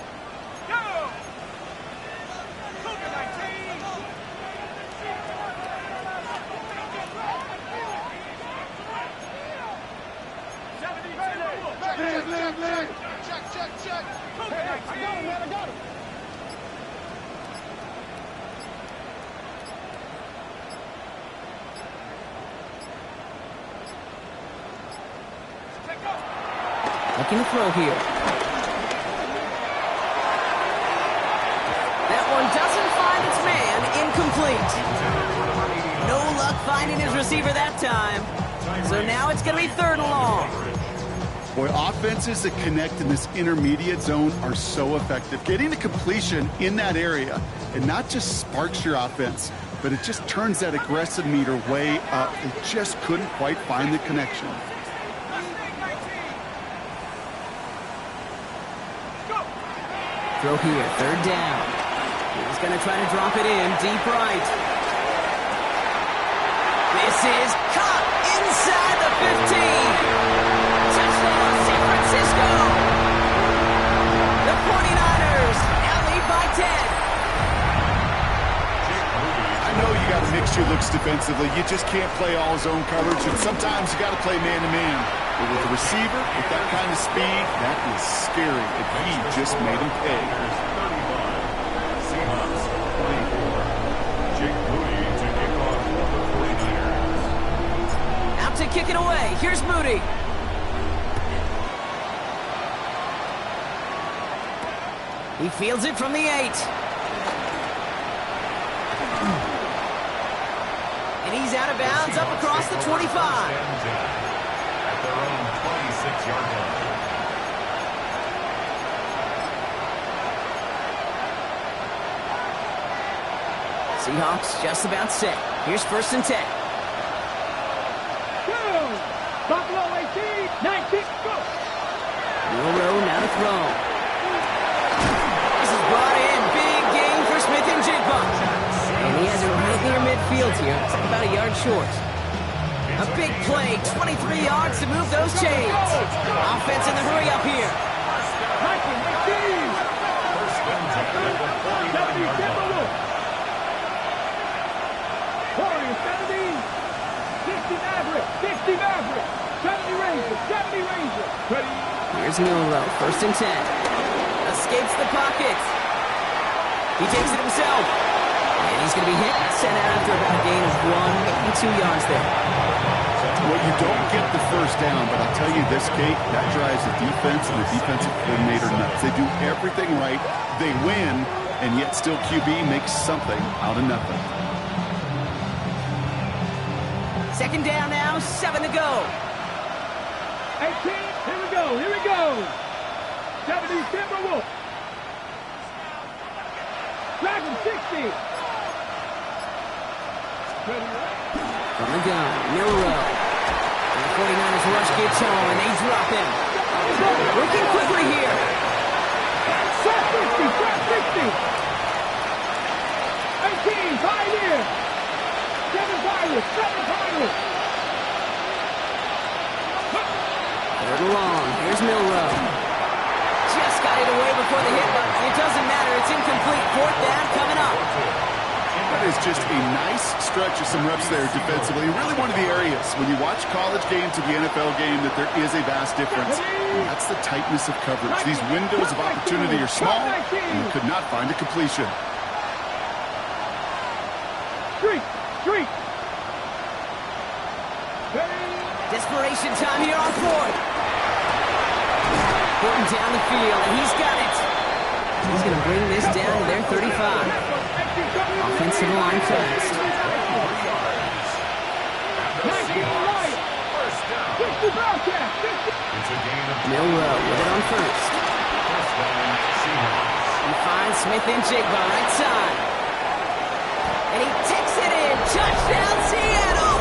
Looking to throw here. That one doesn't find its man. Incomplete. No luck finding his receiver that time. So now it's going to be 3rd and long. Boy, offenses that connect in this intermediate zone are so effective. Getting the completion in that area, it not just sparks your offense, but it just turns that aggressive meter way up. They just couldn't quite find the connection. Throw here, 3rd down. He's going to try to drop it in, deep right. This is caught inside the 15. Touchdown, San Francisco. The 49ers now lead by 10. I know you got to mix your looks defensively. You just can't play all zone coverage, and sometimes you got to play man-to-man. But with a receiver, with that kind of speed, that is scary, and he just made him pay. 35. Seahawks 24. Jake Moody to kick off for the 49ers. Out to kick it away. Here's Moody. He fields it from the 8. And he's out of bounds up across the 25. At their own 26-yard line. Seahawks just about set. Here's 1st and 10. Buffalo 18, 19, go. Milrow now to throw. This is brought in. Big gain for Smith and Jigba. And he has it right near midfield here. It's like about a yard short. A big play, 23 yards to move those chains. Offense in the hurry up here. 19, 1st and 10 at the 49-yard line. 60 Maverick, 70 Ranger, 70 Ranger. Ready? Here's Milrow, 1st and 10. Escapes the pocket. He takes it himself. And he's going to be hit and sent out after about a gain of 1 2 yards there. Well, you don't get the 1st down, but I'll tell you this, Kate, that drives the defense and the defensive coordinator nuts. They do everything right, they win, and yet still QB makes something out of nothing. 2nd down now, 7 to go. 18, here we go. 70 Timberwolf. Dragon 60. From the gun, Milrow. And the 49ers rush gets home, and they drop him. Working quickly here. Trap 60. 18, Pioneer. 7 Pirates. 3rd and long. Here's Milrow. Just got it away before the hit, but it doesn't matter. It's incomplete. 4th down coming up. That is just a nice stretch of some reps there defensively. Really one of the areas when you watch college game to the NFL game that there is a vast difference. And that's the tightness of coverage. These windows of opportunity are small, and you could not find a completion. Street. Desperation time here on 4th. Horton down the field, and he's got it. He's going to bring this down to their 35. Offensive line fast. Milrow with it on 1st. He finds Smith and Jigba right side. And he takes it in. Touchdown, Seattle!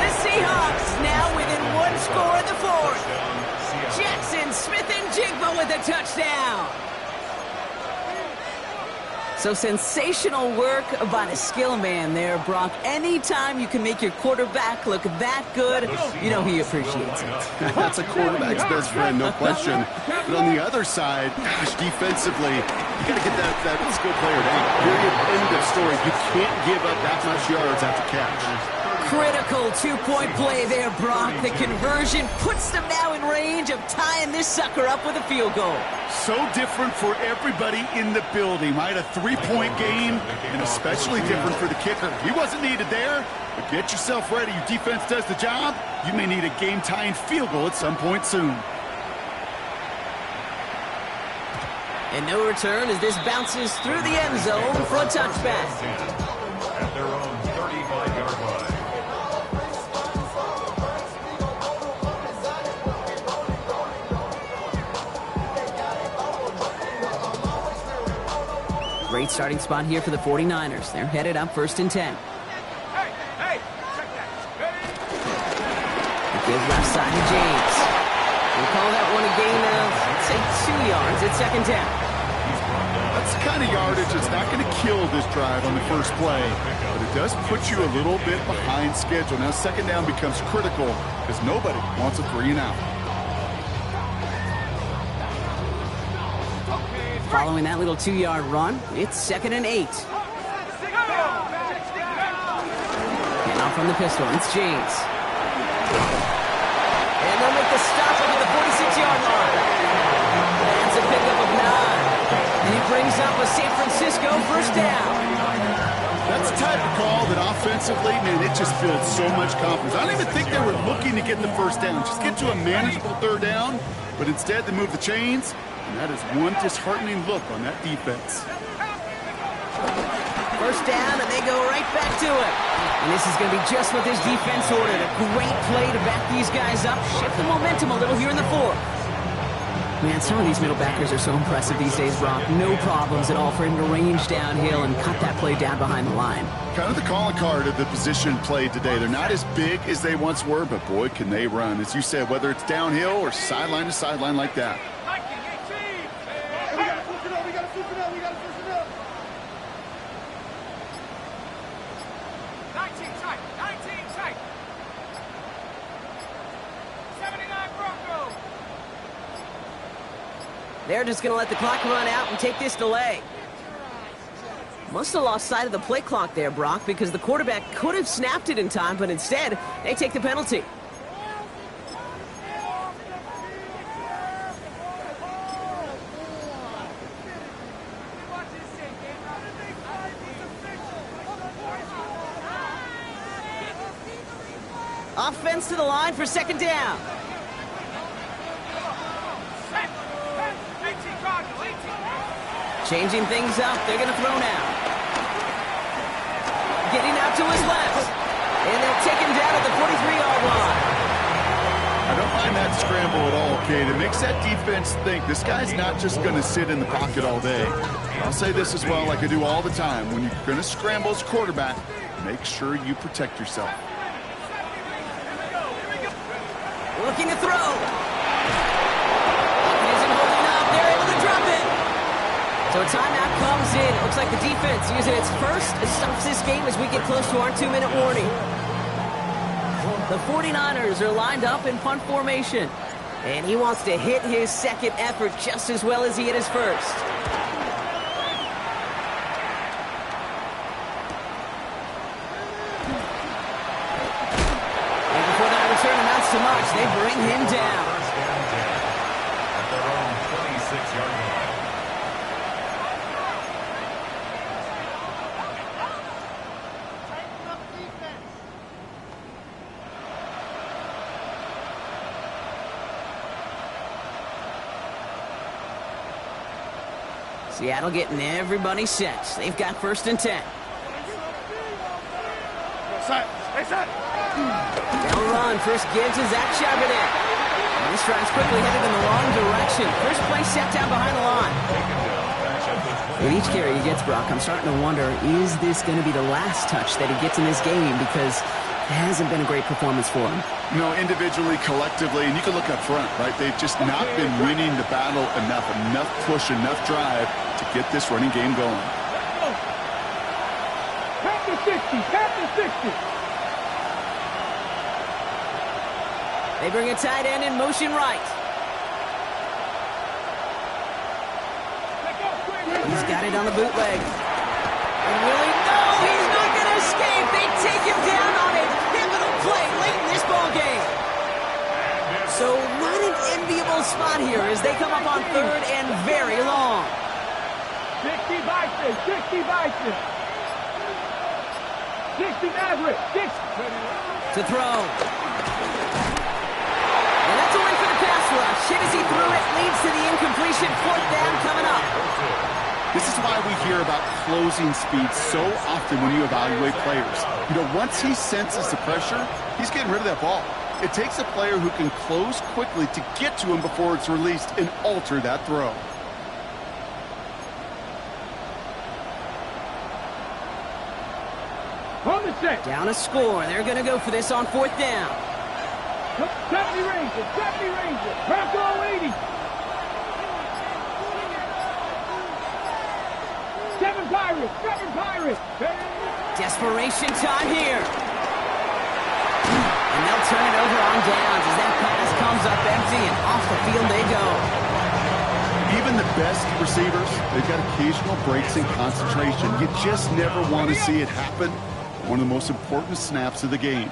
The Seahawks now within 1 score in the 4th. Jackson, Smith and Jigba with a touchdown. So sensational work by the skill man there, Brock. Anytime you can make your quarterback look that good, you know he appreciates it. That's a quarterback's best friend, no question. But on the other side, gosh, defensively, you got to get that skill player down. Period. End of story. You can't give up that much yards after catch. Critical two-point play there, Brock. The conversion puts them now in range of tying this sucker up with a field goal. So different for everybody in the building, right? A three-point game, and especially different for the kicker. He wasn't needed there, but get yourself ready. Your defense does the job. You may need a game-tying field goal at some point soon. And no return as this bounces through the end zone for a touchback. At their own 35-yard line. Great starting spot here for the 49ers. They're headed up 1st and 10. Give left side to James. We'll call that one a gain of, let's say, 2 yards at 2nd down. That's the kind of yardage that's not going to kill this drive on the first play, but it does put you a little bit behind schedule. Now 2nd down becomes critical because nobody wants a 3 and out. Following that little 2-yard run, it's 2nd and 8. And off from the pistol, it's James. And they'll make the stop up at the 46-yard line. That's a pickup of 9. And it brings up a San Francisco 1st down. That's the type of call that offensively, man, it just builds so much confidence. I don't even think they were looking to get the 1st down. Just get to a manageable 3rd down, but instead they move the chains. And that is one disheartening look on that defense. 1st down, and they go right back to it. And this is going to be just what this defense ordered. A great play to back these guys up, shift the momentum a little here in the 4th. Man, some of these middle backers are so impressive these days, Brock. No problems at all for him to range downhill and cut that play down behind the line. Kind of the calling card of the position played today. They're not as big as they once were, but boy, can they run. As you said, whether it's downhill or sideline to sideline like that. They're just going to let the clock run out and take this delay. Must have lost sight of the play clock there, Brock, because the quarterback could have snapped it in time, but instead, they take the penalty. Offense to the line for 2nd down. Changing things up, they're going to throw now. Getting out to his left. And they'll take him down at the 43-yard line. I don't mind that scramble at all, Kate. It makes that defense think this guy's not just going to sit in the pocket all day. I'll say this as well, like I do all the time. When you're going to scramble as quarterback, make sure you protect yourself. Looking to throw. Isn't holding up. They're able to drop it. So a timeout comes in. It looks like the defense using its first stops this game as we get close to our 2-minute warning. The 49ers are lined up in punt formation. And he wants to hit his 2nd effort just as well as he hit his 1st. And before that return amounts to much, they bring him down. 1st and 10 at their own 26-yard line. Seattle getting everybody set. They've got 1st and 10. They'll run. First give to Zach Charbonnet. And this drive's quickly headed in the wrong direction. First play set down behind the line. With each carry he gets, Brock, I'm starting to wonder, is this going to be the last touch that he gets in this game? Because it hasn't been a great performance for him. You know, individually, collectively, and you can look up front, right? They've just not been winning the battle enough push, enough drive to get this running game going. Panther 60. They bring a tight end in motion right. He's got it on the bootleg. And Willie, no, he's not going to escape. They take him down on a pivotal play late in this ball game. So not an enviable spot here as they come up on third and very long. 60 Bison, 60 Bison. 60 Maverick, 60. To throw. And that's a win for the pass rush. Hit as he threw it, leads to the incompletion. Fourth down coming up. This is why we hear about closing speed so often when you evaluate players. You know, once he senses the pressure, he's getting rid of that ball. It takes a player who can close quickly to get to him before it's released and alter that throw. On the set. Down a score. They're going to go for this on fourth down. 70 Rangers, 70 Rangers. Bronco 80. 7 Pirates, 7 Pirates. Desperation time here. And they'll turn it over on downs as that pass comes up empty and off the field they go. Even the best receivers, they've got occasional breaks in concentration. You just never want to see it happen. One of the most important snaps of the game.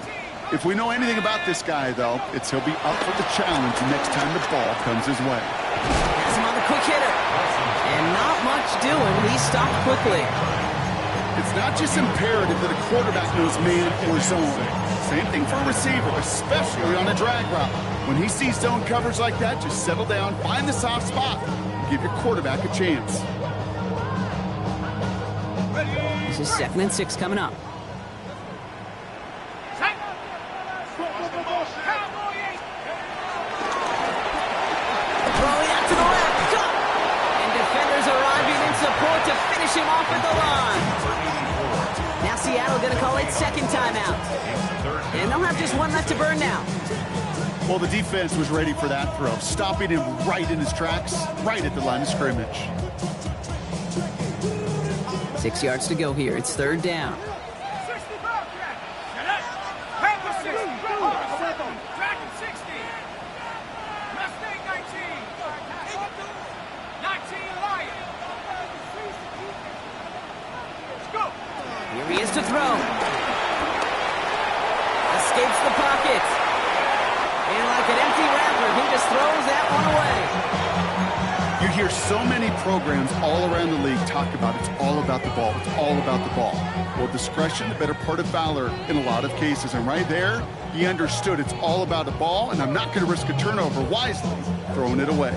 If we know anything about this guy, though, it's he'll be up for the challenge next time the ball comes his way. Has him on the quick hitter. And not much doing. He stopped quickly. It's not just imperative that a quarterback knows man or zone. Same thing for a receiver, especially on a drag route. When he sees zone coverage like that, just settle down, find the soft spot, and give your quarterback a chance. This is 2nd and 6 coming up. Throwing out to the left, cut! And defenders arriving in support to finish him off at the line. Now Seattle going to call it second timeout. And they'll have just one left to burn now. Well, the defense was ready for that throw, stopping him right in his tracks, right at the line of scrimmage. 6 yards to go here. It's third down. Here he is to throw. Escapes the pocket. And like an empty wrapper, he just throws that one away. You hear so many programs all around the league talk about it's all about the ball. It's all about the ball. Well, discretion, the better part of valor in a lot of cases. And right there, he understood it's all about the ball, and I'm not going to risk a turnover wisely, throwing it away.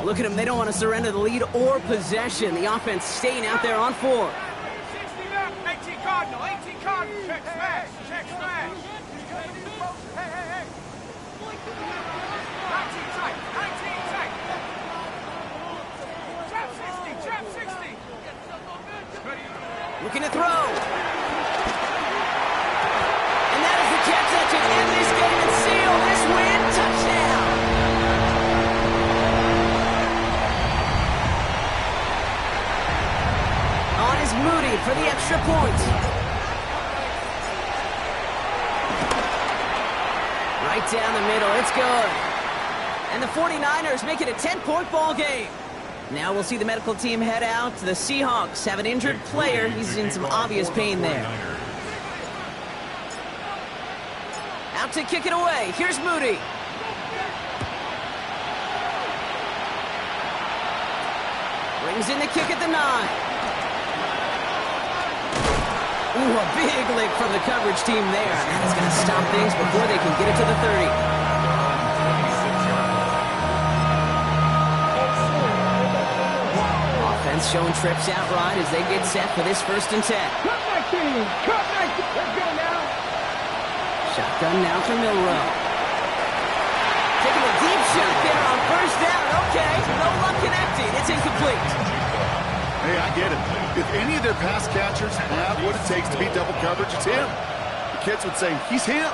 Look at them. They don't want to surrender the lead or possession. The offense staying out there on 4. 18 Cardinal, 18 Cardinal. Check smash, check smash. Hey, hey, hey. 19 tight, 19 tight. Trap 60. Looking to throw. And that is the catch that should end this game and seal this win. Touchdown. On is Moody for the extra point. Right down the middle. It's good. And the 49ers make it a 10-point ball game. Now we'll see the medical team head out. The Seahawks have an injured player. He's in some obvious pain there. Out to kick it away. Here's Moody. Brings in the kick at the 9. Ooh, a big lick from the coverage team there. That is going to stop things before they can get it to the 30. Offense showing trips out right as they get set for this 1st and 10. Cut that team. Let's go now. Shotgun now for Milrow. Taking a deep shot there on 1st down. Okay, no luck connecting. It's incomplete. Hey, I get it. If any of their pass catchers have what it takes to beat double coverage, it's him. The kids would say, he's him.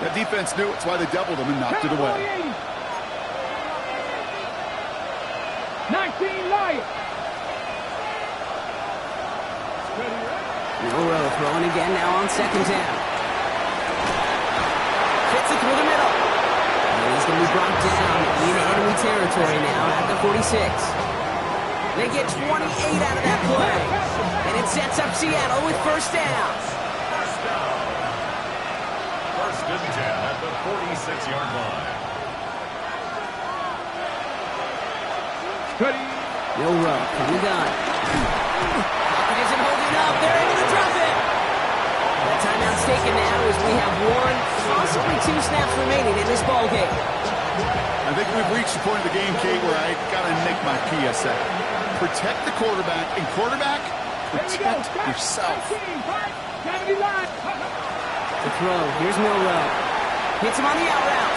That defense knew it's why they doubled him and knocked it away. 19 Lions. Milrow throwing again now on second down. Fits it through the middle. And he's going to be brought down in enemy territory now at the 46. They get 28 out of that play. And it sets up Seattle with first down. First and 10 at the 46-yard line. Milrow from the gun. Pocket isn't holding up. They're able to drop it. The timeout's taken now as we have one, possibly two snaps remaining in this ball game. I think we've reached the point of the game, Kate, where I got to make my PSA. Protect the quarterback, and quarterback, protect yourself. The throw. Here's Milrow. Hits him on the out route.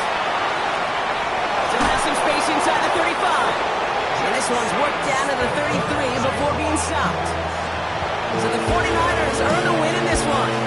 Still has some space inside the 35. And this one's worked down to the 33 before being stopped. So the 49ers earn the win in this one.